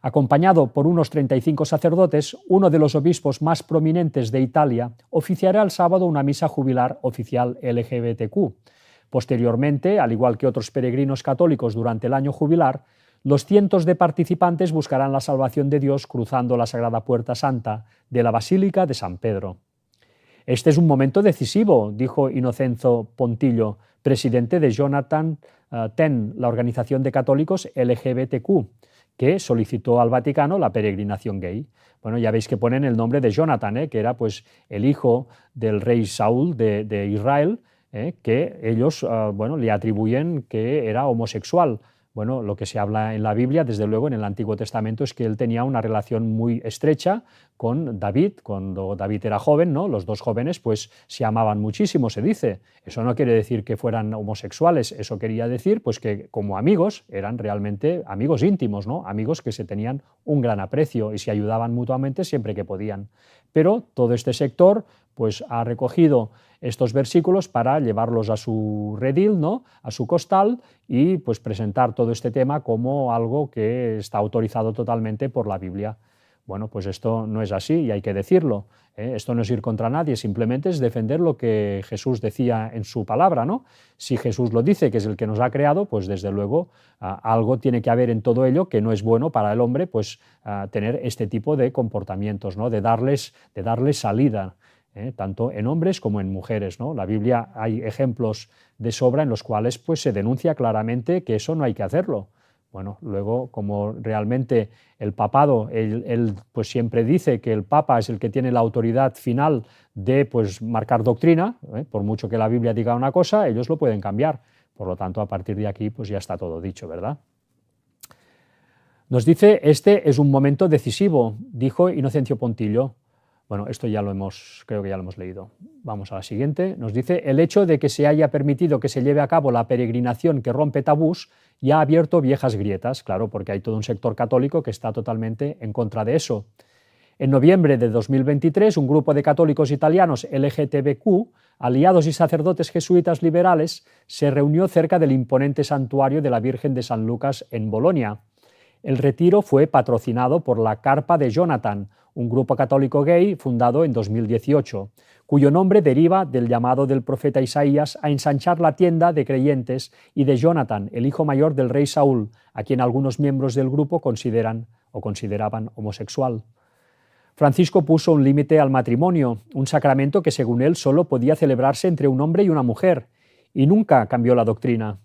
Acompañado por unos 35 sacerdotes, uno de los obispos más prominentes de Italia oficiará el sábado una misa jubilar oficial LGBTQ. Posteriormente, al igual que otros peregrinos católicos durante el año jubilar, los cientos de participantes buscarán la salvación de Dios cruzando la Sagrada Puerta Santa de la Basílica de San Pedro. Este es un momento decisivo, dijo Inocenzo Pontillo, presidente de Jonathan Ten, la organización de católicos LGBTQ, que solicitó al Vaticano la peregrinación gay. Bueno, ya veis que ponen el nombre de Jonathan, que era pues el hijo del rey Saúl de Israel, que ellos le atribuyen que era homosexual. Bueno, lo que se habla en la Biblia, desde luego en el Antiguo Testamento, es que él tenía una relación muy estrecha con David. Cuando David era joven, ¿no? Los dos jóvenes pues se amaban muchísimo, se dice. Eso no quiere decir que fueran homosexuales, eso quería decir pues que como amigos eran realmente amigos íntimos, ¿no? Amigos que se tenían un gran aprecio y se ayudaban mutuamente siempre que podían. Pero todo este sector pues ha recogido estos versículos para llevarlos a su redil, ¿no? A su costal, y pues presentar todo este tema como algo que está autorizado totalmente por la Biblia. Bueno, pues esto no es así y hay que decirlo. Esto no es ir contra nadie, simplemente es defender lo que Jesús decía en su palabra, ¿no? Si Jesús lo dice, que es el que nos ha creado, pues desde luego algo tiene que haber en todo ello que no es bueno para el hombre, pues tener este tipo de comportamientos, ¿no? De darles salida. Tanto en hombres como en mujeres, ¿no? La Biblia hay ejemplos de sobra en los cuales pues, se denuncia claramente que eso no hay que hacerlo. Bueno, luego, como realmente el papado, él pues, siempre dice que el papa es el que tiene la autoridad final de pues, marcar doctrina, por mucho que la Biblia diga una cosa, ellos lo pueden cambiar. Por lo tanto, a partir de aquí pues, ya está todo dicho, ¿verdad? Nos dice, este es un momento decisivo, dijo Inocencio Pontillo. Bueno, esto creo que ya lo hemos leído. Vamos a la siguiente. Nos dice, el hecho de que se haya permitido que se lleve a cabo la peregrinación que rompe tabús ya ha abierto viejas grietas, claro, porque hay todo un sector católico que está totalmente en contra de eso. En noviembre de 2023, un grupo de católicos italianos LGTBQ, aliados y sacerdotes jesuitas liberales, se reunió cerca del imponente santuario de la Virgen de San Lucas en Bolonia. El retiro fue patrocinado por la Carpa de Jonathan, un grupo católico gay fundado en 2018, cuyo nombre deriva del llamado del profeta Isaías a ensanchar la tienda de creyentes y de Jonathan, el hijo mayor del rey Saúl, a quien algunos miembros del grupo consideraban homosexual. Francisco puso un límite al matrimonio, un sacramento que según él solo podía celebrarse entre un hombre y una mujer, y nunca cambió la doctrina.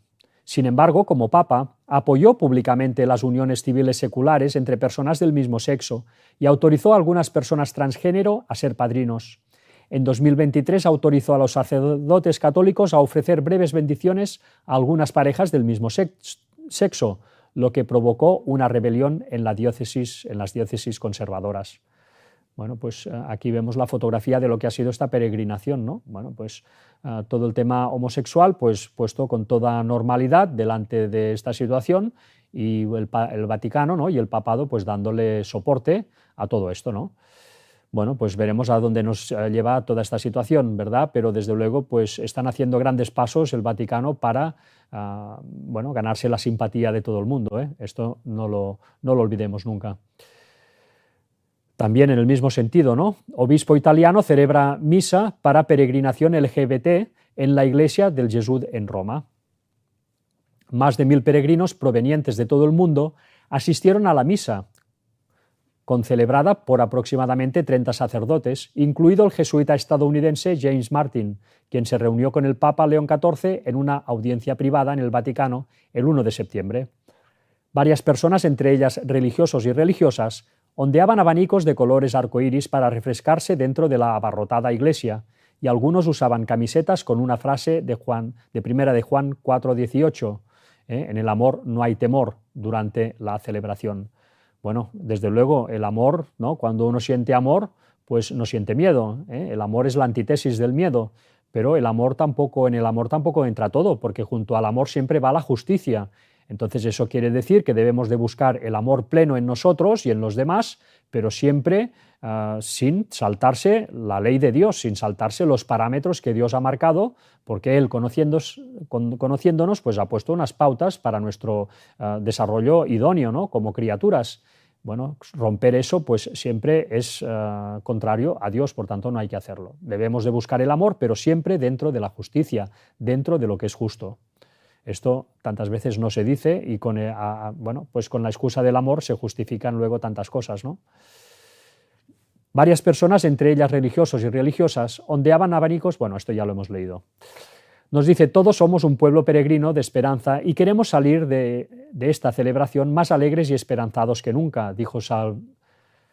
Sin embargo, como papa, apoyó públicamente las uniones civiles seculares entre personas del mismo sexo y autorizó a algunas personas transgénero a ser padrinos. En 2023 autorizó a los sacerdotes católicos a ofrecer breves bendiciones a algunas parejas del mismo sexo, lo que provocó una rebelión en las diócesis conservadoras. Bueno, pues aquí vemos la fotografía de lo que ha sido esta peregrinación, ¿no? Bueno, pues todo el tema homosexual, pues puesto con toda normalidad delante de esta situación, y el Vaticano, ¿no? Y el papado pues dándole soporte a todo esto, ¿no? Bueno, pues veremos a dónde nos lleva toda esta situación, ¿verdad? Pero desde luego pues están haciendo grandes pasos el Vaticano para bueno, ganarse la simpatía de todo el mundo, ¿eh? Esto no lo olvidemos nunca. También en el mismo sentido, ¿no? Obispo italiano celebra misa para peregrinación LGBT en la iglesia del Gesù en Roma. Más de 1000 peregrinos provenientes de todo el mundo asistieron a la misa, concelebrada por aproximadamente 30 sacerdotes, incluido el jesuita estadounidense James Martin, quien se reunió con el Papa León XIV en una audiencia privada en el Vaticano el 1 de septiembre. Varias personas, entre ellas religiosos y religiosas, ondeaban abanicos de colores arcoíris para refrescarse dentro de la abarrotada iglesia, y algunos usaban camisetas con una frase de Primera de Juan 4:18, en el amor no hay temor, durante la celebración. Bueno, desde luego el amor, ¿no? Cuando uno siente amor, pues no siente miedo, ¿eh? El amor es la antítesis del miedo, pero en el amor tampoco entra todo, porque junto al amor siempre va la justicia. Entonces eso quiere decir que debemos de buscar el amor pleno en nosotros y en los demás, pero siempre sin saltarse la ley de Dios, sin saltarse los parámetros que Dios ha marcado, porque Él, conociéndonos, pues ha puesto unas pautas para nuestro desarrollo idóneo, ¿no? Como criaturas. Bueno, romper eso pues siempre es contrario a Dios, por tanto no hay que hacerlo. Debemos de buscar el amor, pero siempre dentro de la justicia, dentro de lo que es justo. Esto tantas veces no se dice y bueno, pues con la excusa del amor se justifican luego tantas cosas, ¿no? Varias personas, entre ellas religiosos y religiosas, ondeaban abanicos. Bueno, esto ya lo hemos leído. Nos dice, todos somos un pueblo peregrino de esperanza y queremos salir de esta celebración más alegres y esperanzados que nunca, dijo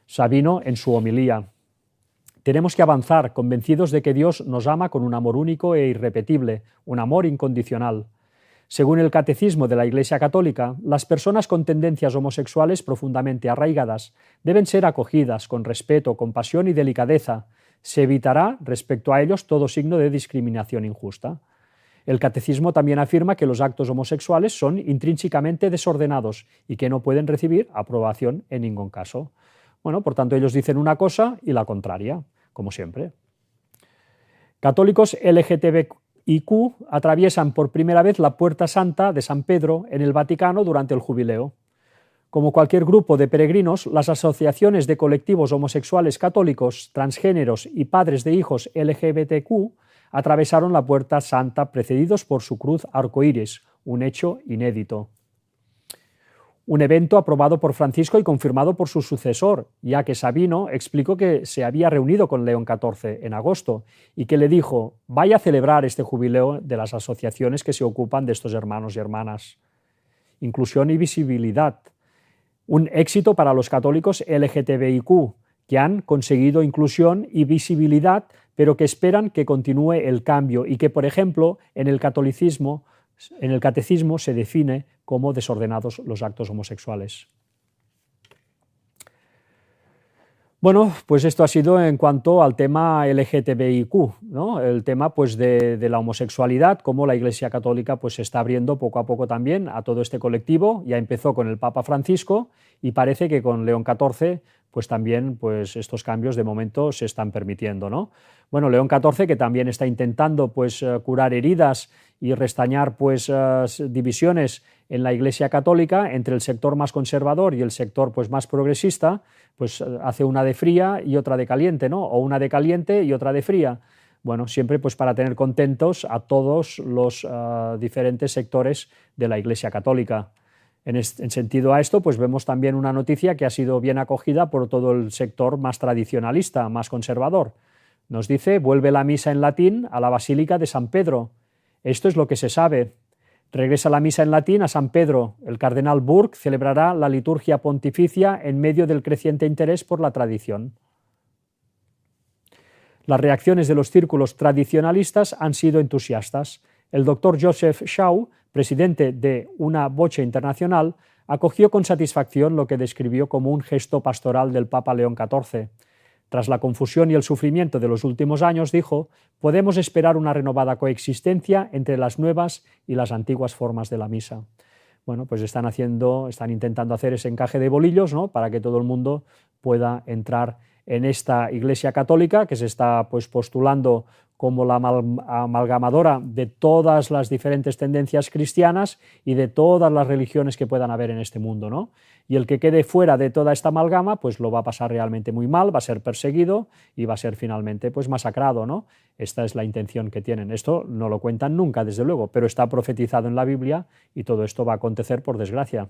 Sabino en su homilía. Tenemos que avanzar, convencidos de que Dios nos ama con un amor único e irrepetible, un amor incondicional. Según el Catecismo de la Iglesia Católica, las personas con tendencias homosexuales profundamente arraigadas deben ser acogidas con respeto, compasión y delicadeza. Se evitará respecto a ellos todo signo de discriminación injusta. El Catecismo también afirma que los actos homosexuales son intrínsecamente desordenados y que no pueden recibir aprobación en ningún caso. Bueno, por tanto, ellos dicen una cosa y la contraria, como siempre. Católicos LGTBIQ atraviesan por primera vez la Puerta Santa de San Pedro en el Vaticano durante el jubileo. Como cualquier grupo de peregrinos, las asociaciones de colectivos homosexuales católicos, transgéneros y padres de hijos LGBTQ atravesaron la Puerta Santa precedidos por su cruz arcoíris, un hecho inédito. Un evento aprobado por Francisco y confirmado por su sucesor, ya que Sabino explicó que se había reunido con León XIV en agosto y que le dijo: vaya a celebrar este jubileo de las asociaciones que se ocupan de estos hermanos y hermanas. Inclusión y visibilidad. Un éxito para los católicos LGTBIQ, que han conseguido inclusión y visibilidad, pero que esperan que continúe el cambio y que, por ejemplo, en el catecismo se define como desordenados los actos homosexuales. Bueno, pues esto ha sido en cuanto al tema LGTBIQ, ¿no? El tema pues de la homosexualidad, cómo la Iglesia Católica pues se está abriendo poco a poco también a todo este colectivo. Ya empezó con el Papa Francisco y parece que con León XIV pues también pues estos cambios de momento se están permitiendo, ¿no? Bueno, León XIV, que también está intentando pues curar heridas y restañar pues divisiones en la Iglesia Católica entre el sector más conservador y el sector pues más progresista, pues hace una de fría y otra de caliente, ¿no? O una de caliente y otra de fría. Bueno, siempre pues para tener contentos a todos los diferentes sectores de la Iglesia Católica. En sentido a esto, pues vemos también una noticia que ha sido bien acogida por todo el sector más tradicionalista, más conservador. Nos dice: vuelve la misa en latín a la Basílica de San Pedro. Esto es lo que se sabe. Regresa la misa en latín a San Pedro. El cardenal Burke celebrará la liturgia pontificia en medio del creciente interés por la tradición. Las reacciones de los círculos tradicionalistas han sido entusiastas. El doctor Joseph Shaw, presidente de Una Voce Internacional, acogió con satisfacción lo que describió como un gesto pastoral del Papa León XIV. Tras la confusión y el sufrimiento de los últimos años, dijo, podemos esperar una renovada coexistencia entre las nuevas y las antiguas formas de la misa. Bueno, pues están intentando hacer ese encaje de bolillos, ¿no?, para que todo el mundo pueda entrar en esta Iglesia Católica que se está pues postulando como la amalgamadora de todas las diferentes tendencias cristianas y de todas las religiones que puedan haber en este mundo, ¿no? Y el que quede fuera de toda esta amalgama pues lo va a pasar realmente muy mal, va a ser perseguido y va a ser finalmente pues masacrado, ¿no? Esta es la intención que tienen. Esto no lo cuentan nunca, desde luego, pero está profetizado en la Biblia y todo esto va a acontecer por desgracia.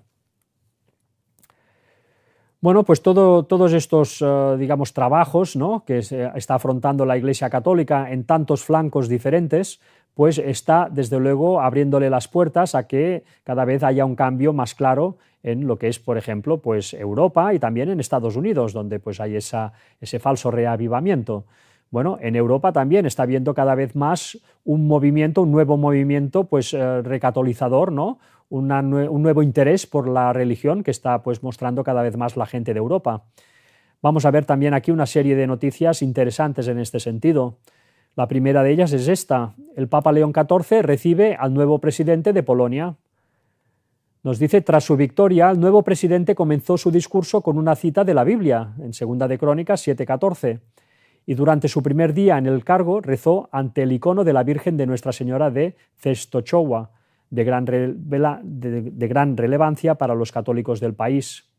Bueno, pues todos estos, digamos, trabajos, ¿no?, que está afrontando la Iglesia Católica en tantos flancos diferentes, pues está, desde luego, abriéndole las puertas a que cada vez haya un cambio más claro en lo que es, por ejemplo, pues Europa y también en Estados Unidos, donde pues hay ese falso reavivamiento. Bueno, en Europa también está habiendo cada vez más un nuevo movimiento pues recatolizador, ¿no?, un nuevo interés por la religión que está pues mostrando cada vez más la gente de Europa. Vamos a ver también aquí una serie de noticias interesantes en este sentido. La primera de ellas es esta: el Papa León XIV recibe al nuevo presidente de Polonia. Nos dice: tras su victoria, el nuevo presidente comenzó su discurso con una cita de la Biblia, en 2 de Crónicas 7:14, y durante su primer día en el cargo rezó ante el icono de la Virgen de Nuestra Señora de Czestochowa, de gran relevancia para los católicos del país.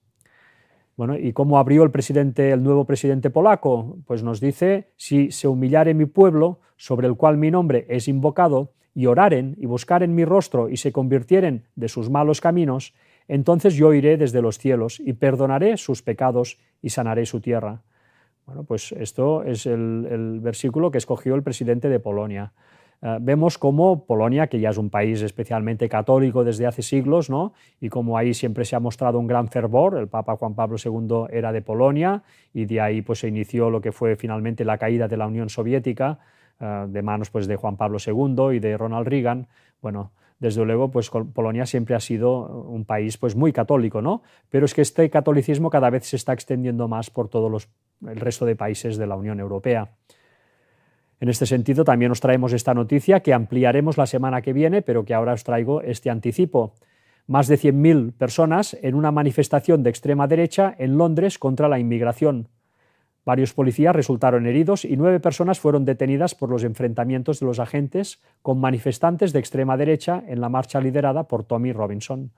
Bueno, ¿y cómo abrió el nuevo presidente polaco? Pues nos dice: si se humillare mi pueblo, sobre el cual mi nombre es invocado, y oraren y buscaren mi rostro y se convirtieren de sus malos caminos, entonces yo iré desde los cielos y perdonaré sus pecados y sanaré su tierra. Bueno, pues esto es el versículo que escogió el presidente de Polonia. Vemos cómo Polonia, que ya es un país especialmente católico desde hace siglos, ¿no?, y como ahí siempre se ha mostrado un gran fervor. El Papa Juan Pablo II era de Polonia y de ahí pues se inició lo que fue finalmente la caída de la Unión Soviética, de manos pues de Juan Pablo II y de Ronald Reagan. Bueno, desde luego, pues Polonia siempre ha sido un país pues muy católico, ¿no? Pero es que este catolicismo cada vez se está extendiendo más por el resto de países de la Unión Europea. En este sentido, también os traemos esta noticia que ampliaremos la semana que viene, pero que ahora os traigo este anticipo. Más de 100.000 personas en una manifestación de extrema derecha en Londres contra la inmigración. Varios policías resultaron heridos y 9 personas fueron detenidas por los enfrentamientos de los agentes con manifestantes de extrema derecha en la marcha liderada por Tommy Robinson.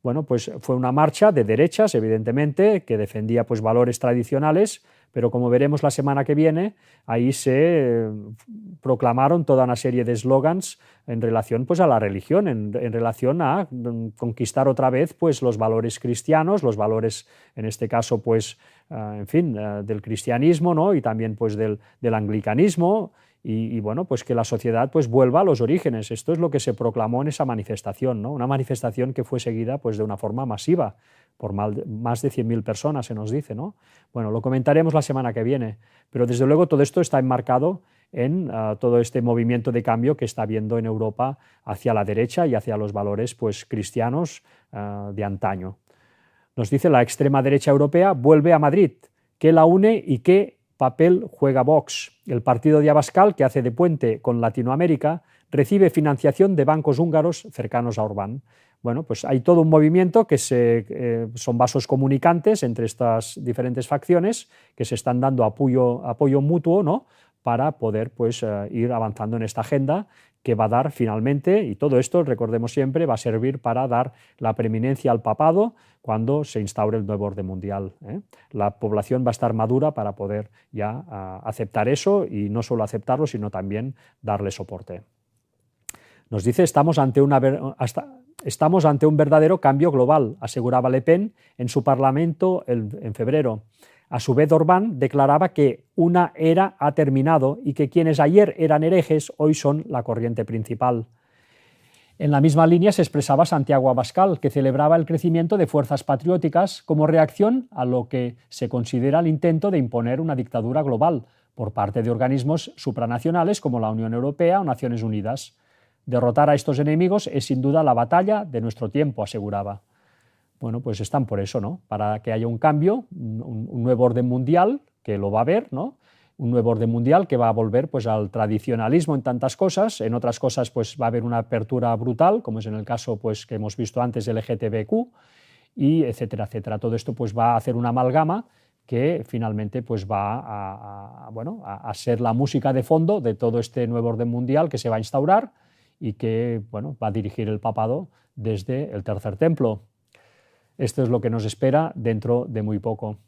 Bueno, pues fue una marcha de derechas, evidentemente, que defendía pues valores tradicionales, pero como veremos la semana que viene, ahí se proclamaron toda una serie de eslogans en relación pues a la religión, en relación a conquistar otra vez pues los valores cristianos, los valores, en este caso, pues, en fin, del cristianismo, ¿no? Y también pues del anglicanismo, y bueno, pues que la sociedad pues vuelva a los orígenes. Esto es lo que se proclamó en esa manifestación, ¿no? Una manifestación que fue seguida pues de una forma masiva por más de 100.000 personas, se nos dice, ¿no? Bueno, lo comentaremos la semana que viene, pero desde luego todo esto está enmarcado en todo este movimiento de cambio que está habiendo en Europa hacia la derecha y hacia los valores pues cristianos de antaño. Nos dice: la extrema derecha europea vuelve a Madrid. ¿Qué la une y qué papel juega Vox? El partido de Abascal, que hace de puente con Latinoamérica, recibe financiación de bancos húngaros cercanos a Orbán. Bueno, pues hay todo un movimiento que son vasos comunicantes entre estas diferentes facciones que se están dando apoyo mutuo, ¿no?, para poder pues, ir avanzando en esta agenda que va a dar finalmente, y todo esto, recordemos siempre, va a servir para dar la preeminencia al papado cuando se instaure el nuevo orden mundial. La población va a estar madura para poder ya aceptar eso, y no solo aceptarlo, sino también darle soporte. Nos dice: estamos ante un verdadero cambio global, aseguraba Le Pen en su parlamento en febrero. A su vez, Orbán declaraba que una era ha terminado y que quienes ayer eran herejes hoy son la corriente principal. En la misma línea se expresaba Santiago Abascal, que celebraba el crecimiento de fuerzas patrióticas como reacción a lo que se considera el intento de imponer una dictadura global por parte de organismos supranacionales como la Unión Europea o Naciones Unidas. Derrotar a estos enemigos es sin duda la batalla de nuestro tiempo, aseguraba. Bueno, pues están por eso, ¿no? Para que haya un cambio, un nuevo orden mundial, que lo va a haber, ¿no? Un nuevo orden mundial que va a volver pues, al tradicionalismo en tantas cosas, en otras cosas pues, va a haber una apertura brutal, como es en el caso pues, que hemos visto antes del LGTBQ, y etcétera, etcétera. Todo esto pues, va a hacer una amalgama que finalmente pues, va a ser la música de fondo de todo este nuevo orden mundial que se va a instaurar y que bueno, va a dirigir el papado desde el Tercer Templo. Esto es lo que nos espera dentro de muy poco.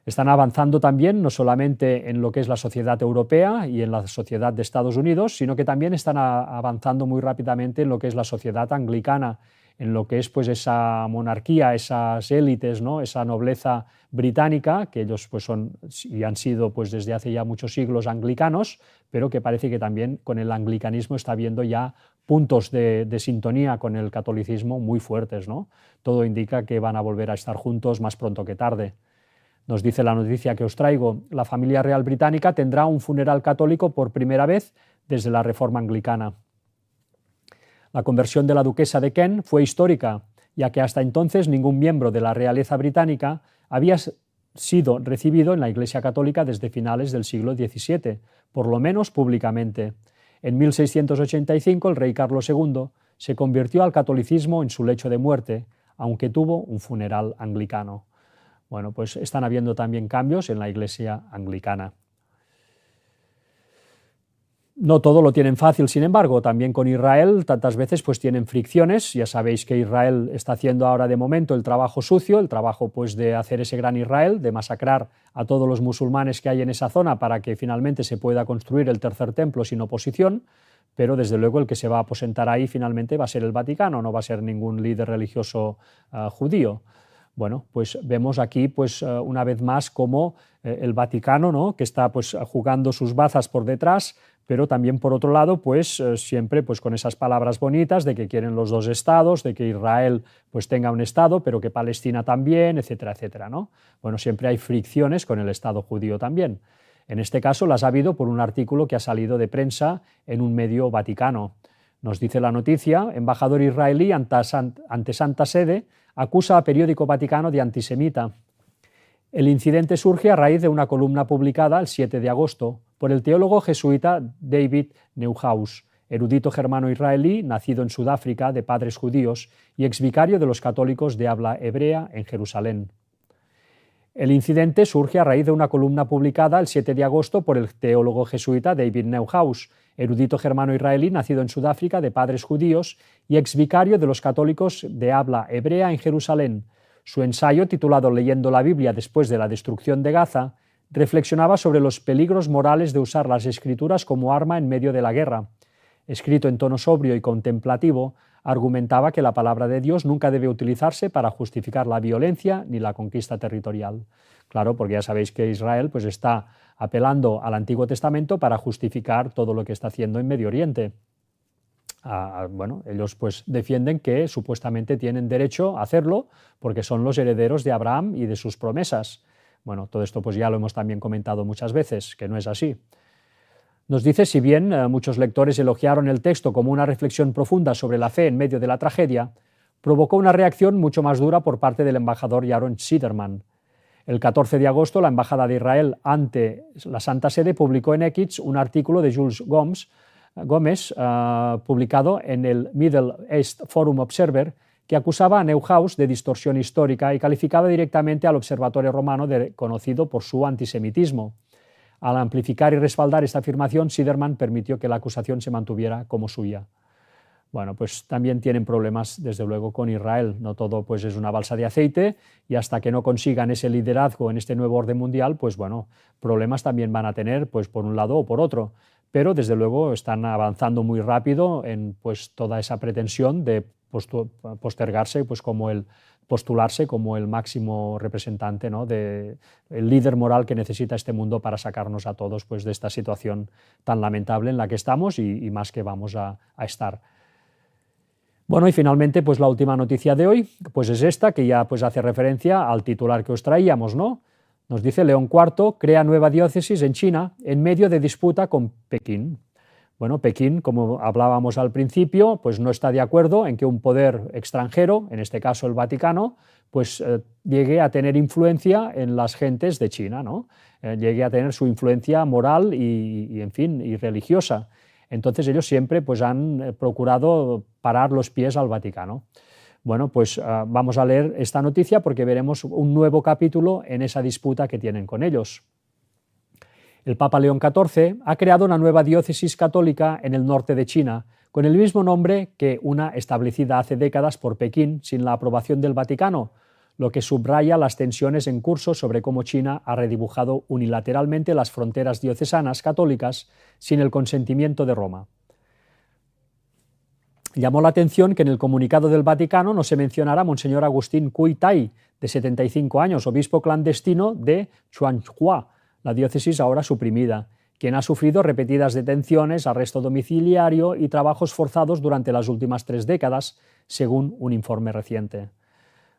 Están avanzando también no solamente en lo que es la sociedad europea y en la sociedad de Estados Unidos, sino que también están avanzando muy rápidamente en lo que es la sociedad anglicana, en lo que es pues, esa monarquía, esas élites, ¿no?, esa nobleza británica, que ellos pues, son y han sido pues, desde hace ya muchos siglos anglicanos, pero que parece que también con el anglicanismo está habiendo ya puntos de sintonía con el catolicismo muy fuertes, ¿no? Todo indica que van a volver a estar juntos más pronto que tarde. Nos dice la noticia que os traigo: la familia real británica tendrá un funeral católico por primera vez desde la Reforma anglicana. La conversión de la duquesa de Kent fue histórica, ya que hasta entonces ningún miembro de la realeza británica había sido recibido en la Iglesia católica desde finales del siglo XVII, por lo menos públicamente. En 1685 el rey Carlos II se convirtió al catolicismo en su lecho de muerte, aunque tuvo un funeral anglicano. Bueno, pues están habiendo también cambios en la Iglesia anglicana. No todo lo tienen fácil, sin embargo, también con Israel tantas veces pues tienen fricciones. Ya sabéis que Israel está haciendo ahora de momento el trabajo sucio, el trabajo pues de hacer ese gran Israel, de masacrar a todos los musulmanes que hay en esa zona para que finalmente se pueda construir el tercer templo sin oposición, pero desde luego el que se va a aposentar ahí finalmente va a ser el Vaticano, no va a ser ningún líder religioso judío. Bueno, pues vemos aquí pues, una vez más cómo el Vaticano, ¿no?, que está pues, jugando sus bazas por detrás, pero también por otro lado pues, siempre pues, con esas palabras bonitas de que quieren los dos estados, de que Israel pues, tenga un estado, pero que Palestina también, etcétera, etcétera, ¿no? Bueno, siempre hay fricciones con el Estado judío también. En este caso las ha habido por un artículo que ha salido de prensa en un medio vaticano. Nos dice la noticia, embajador israelí ante Santa Sede acusa a periódico Vaticano de antisemita. El incidente surge a raíz de una columna publicada el 7 de agosto por el teólogo jesuita David Neuhaus, erudito germano-israelí, nacido en Sudáfrica de padres judíos y exvicario de los católicos de habla hebrea en Jerusalén. El incidente surge a raíz de una columna publicada el 7 de agosto por el teólogo jesuita David Neuhaus, erudito germano-israelí, nacido en Sudáfrica de padres judíos y exvicario de los católicos de habla hebrea en Jerusalén. Su ensayo, titulado Leyendo la Biblia después de la destrucción de Gaza, reflexionaba sobre los peligros morales de usar las Escrituras como arma en medio de la guerra. Escrito en tono sobrio y contemplativo, argumentaba que la palabra de Dios nunca debe utilizarse para justificar la violencia ni la conquista territorial. Claro, porque ya sabéis que Israel pues, está apelando al Antiguo Testamento para justificar todo lo que está haciendo en Medio Oriente. Bueno, ellos pues defienden que supuestamente tienen derecho a hacerlo porque son los herederos de Abraham y de sus promesas. Bueno, todo esto pues ya lo hemos también comentado muchas veces, que no es así. Nos dice, si bien muchos lectores elogiaron el texto como una reflexión profunda sobre la fe en medio de la tragedia, provocó una reacción mucho más dura por parte del embajador Yaron Siderman. El 14 de agosto, la Embajada de Israel ante la Santa Sede publicó en X un artículo de Jules Gómez, publicado en el Middle East Forum Observer, que acusaba a Neuhaus de distorsión histórica y calificaba directamente al Observatorio Romano conocido por su antisemitismo. Al amplificar y respaldar esta afirmación, Siderman permitió que la acusación se mantuviera como suya. Bueno, pues también tienen problemas, desde luego, con Israel. No todo pues, es una balsa de aceite y hasta que no consigan ese liderazgo en este nuevo orden mundial, pues bueno, problemas también van a tener, pues por un lado o por otro. Pero, desde luego, están avanzando muy rápido en pues, toda esa pretensión de postergarse pues, postularse como el máximo representante, ¿no? El líder moral que necesita este mundo para sacarnos a todos pues, de esta situación tan lamentable en la que estamos y más que vamos a estar. Bueno, y finalmente pues, la última noticia de hoy pues, es esta, que ya pues, hace referencia al titular que os traíamos, ¿no? Nos dice León IV crea nueva diócesis en China en medio de disputa con Pekín. Bueno, Pekín, como hablábamos al principio, pues no está de acuerdo en que un poder extranjero, en este caso el Vaticano, pues llegue a tener influencia en las gentes de China, ¿no? Llegue a tener su influencia moral en fin, y religiosa. Entonces ellos siempre pues, han procurado parar los pies al Vaticano. Bueno, pues vamos a leer esta noticia porque veremos un nuevo capítulo en esa disputa que tienen con ellos. El Papa León XIV ha creado una nueva diócesis católica en el norte de China, con el mismo nombre que una establecida hace décadas por Pekín sin la aprobación del Vaticano, lo que subraya las tensiones en curso sobre cómo China ha redibujado unilateralmente las fronteras diocesanas católicas sin el consentimiento de Roma. Llamó la atención que en el comunicado del Vaticano no se mencionara a Monseñor Agustín Cui Tai, de 75 años, obispo clandestino de Chuanhua, la diócesis ahora suprimida, quien ha sufrido repetidas detenciones, arresto domiciliario y trabajos forzados durante las últimas 3 décadas, según un informe reciente.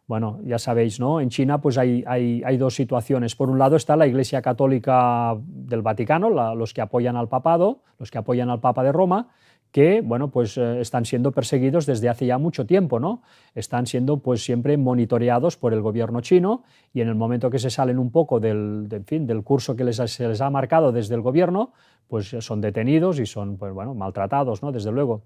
Bueno, ya sabéis, ¿no? En China pues hay dos situaciones. Por un lado está la Iglesia Católica del Vaticano, los que apoyan al papado, los que apoyan al Papa de Roma, que bueno, pues, están siendo perseguidos desde hace ya mucho tiempo, ¿no? Están siendo pues, siempre monitoreados por el gobierno chino y en el momento que se salen un poco del curso que se les ha marcado desde el gobierno, pues son detenidos y son pues, bueno, maltratados, ¿no? Desde luego.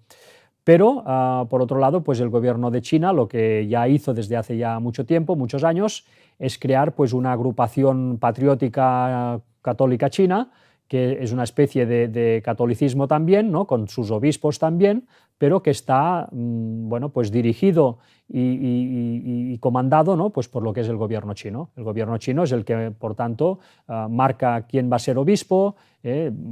Pero, por otro lado, pues el gobierno de China lo que ya hizo desde hace ya mucho tiempo, muchos años, es crear pues, una agrupación patriótica católica china, que es una especie de catolicismo también, ¿no? Con sus obispos también, pero que está bueno, pues dirigido y comandado, ¿no? Pues por lo que es el gobierno chino. El gobierno chino es el que, por tanto, marca quién va a ser obispo,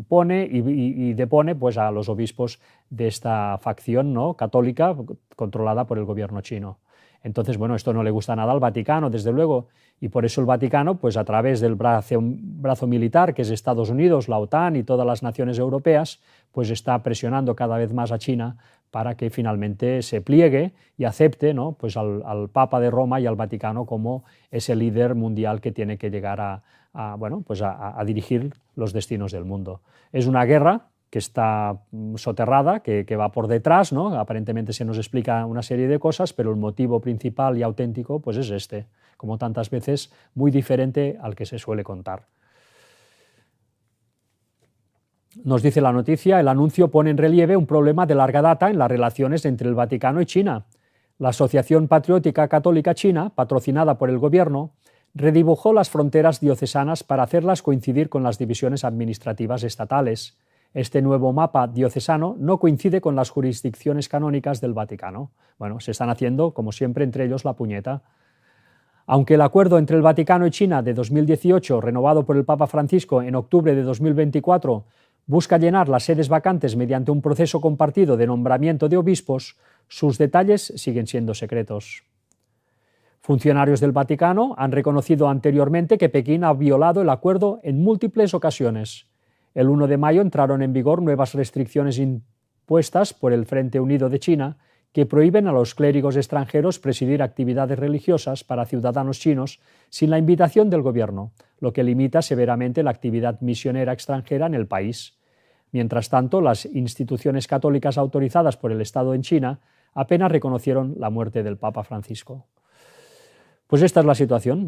pone y depone pues, a los obispos de esta facción, ¿no? Católica controlada por el gobierno chino. Entonces, bueno, esto no le gusta nada al Vaticano, desde luego, y por eso el Vaticano, pues a través del brazo militar, que es Estados Unidos, la OTAN y todas las naciones europeas, pues está presionando cada vez más a China para que finalmente se pliegue y acepte, ¿no? Pues al Papa de Roma y al Vaticano como ese líder mundial que tiene que llegar bueno, pues a dirigir los destinos del mundo. Es una guerra que está soterrada, que va por detrás, ¿no? Aparentemente se nos explica una serie de cosas, pero el motivo principal y auténtico pues es este, como tantas veces, muy diferente al que se suele contar. Nos dice la noticia, el anuncio pone en relieve un problema de larga data en las relaciones entre el Vaticano y China. La Asociación Patriótica Católica China, patrocinada por el gobierno, redibujó las fronteras diocesanas para hacerlas coincidir con las divisiones administrativas estatales. Este nuevo mapa diocesano no coincide con las jurisdicciones canónicas del Vaticano. Bueno, se están haciendo, como siempre, entre ellos la puñeta. Aunque el acuerdo entre el Vaticano y China de 2018, renovado por el Papa Francisco en octubre de 2024, busca llenar las sedes vacantes mediante un proceso compartido de nombramiento de obispos, sus detalles siguen siendo secretos. Funcionarios del Vaticano han reconocido anteriormente que Pekín ha violado el acuerdo en múltiples ocasiones. El 1 de mayo entraron en vigor nuevas restricciones impuestas por el Frente Unido de China que prohíben a los clérigos extranjeros presidir actividades religiosas para ciudadanos chinos sin la invitación del gobierno, lo que limita severamente la actividad misionera extranjera en el país. Mientras tanto, las instituciones católicas autorizadas por el Estado en China apenas reconocieron la muerte del Papa Francisco. Pues esta es la situación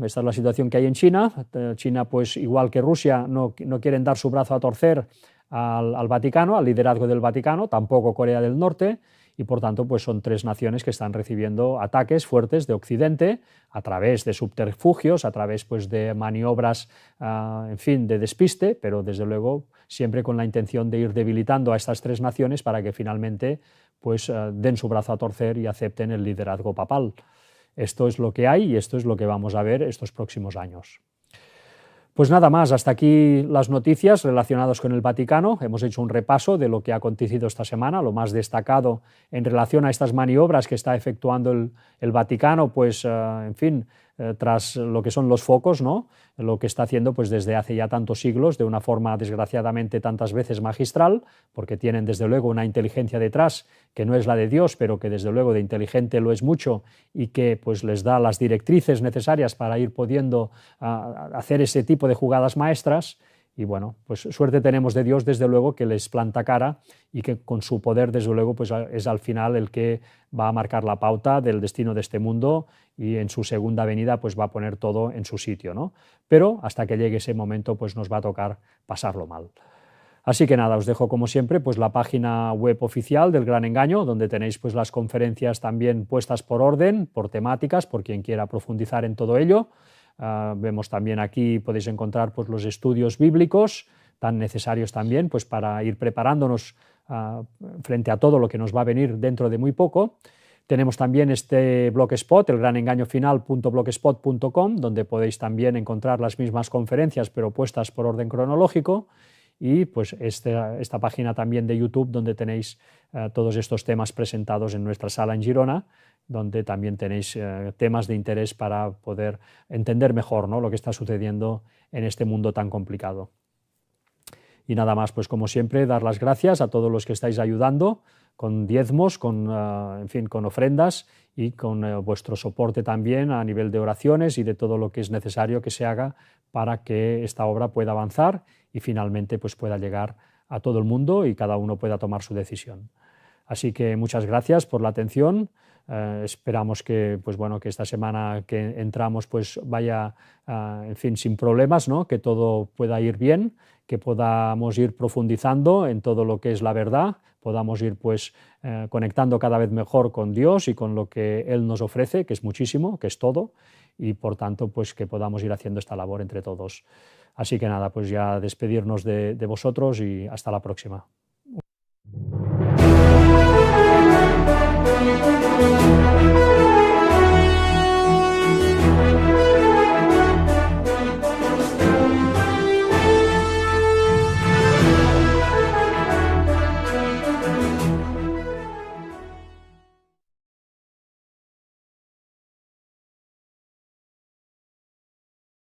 que hay en China. China, pues igual que Rusia, no quieren dar su brazo a torcer al Vaticano, al liderazgo del Vaticano, tampoco Corea del Norte, y por tanto pues son tres naciones que están recibiendo ataques fuertes de Occidente a través de subterfugios, a través pues de maniobras, en fin, de despiste, pero desde luego siempre con la intención de ir debilitando a estas tres naciones para que finalmente pues den su brazo a torcer y acepten el liderazgo papal. Esto es lo que hay y esto es lo que vamos a ver estos próximos años. Pues nada más, hasta aquí las noticias relacionadas con el Vaticano. Hemos hecho un repaso de lo que ha acontecido esta semana, lo más destacado en relación a estas maniobras que está efectuando el Vaticano, pues en fin, tras lo que son los focos, ¿no? Lo que está haciendo pues desde hace ya tantos siglos, de una forma desgraciadamente tantas veces magistral, porque tienen desde luego una inteligencia detrás que no es la de Dios, pero que desde luego de inteligente lo es mucho y que pues les da las directrices necesarias para ir pudiendo hacer ese tipo de jugadas maestras. Y bueno, pues suerte tenemos de Dios desde luego que les planta cara y que con su poder desde luego pues es al final el que va a marcar la pauta del destino de este mundo y en su segunda venida pues va a poner todo en su sitio, ¿no? Pero hasta que llegue ese momento pues nos va a tocar pasarlo mal. Así que nada, os dejo como siempre pues la página web oficial del Gran Engaño, donde tenéis pues las conferencias también puestas por orden, por temáticas, por quien quiera profundizar en todo ello. Vemos también aquí, podéis encontrar pues los estudios bíblicos tan necesarios también pues para ir preparándonos frente a todo lo que nos va a venir dentro de muy poco. Tenemos también este blogspot, elgranengañofinal.blogspot.com, donde podéis también encontrar las mismas conferencias pero puestas por orden cronológico, y pues esta página también de YouTube, donde tenéis todos estos temas presentados en nuestra sala en Girona, donde también tenéis temas de interés para poder entender mejor, ¿no?, lo que está sucediendo en este mundo tan complicado. Y nada más, pues como siempre, dar las gracias a todos los que estáis ayudando con diezmos, en fin, con ofrendas y con vuestro soporte también a nivel de oraciones y de todo lo que es necesario que se haga para que esta obra pueda avanzar y finalmente pues pueda llegar a todo el mundo y cada uno pueda tomar su decisión. Así que muchas gracias por la atención. Esperamos que, pues bueno, que esta semana que entramos pues vaya, en fin, sin problemas, ¿no?, que todo pueda ir bien, que podamos ir profundizando en todo lo que es la verdad, podamos ir pues conectando cada vez mejor con Dios y con lo que Él nos ofrece, que es muchísimo, que es todo, y por tanto pues que podamos ir haciendo esta labor entre todos. Así que nada, pues ya despedirnos de vosotros y hasta la próxima.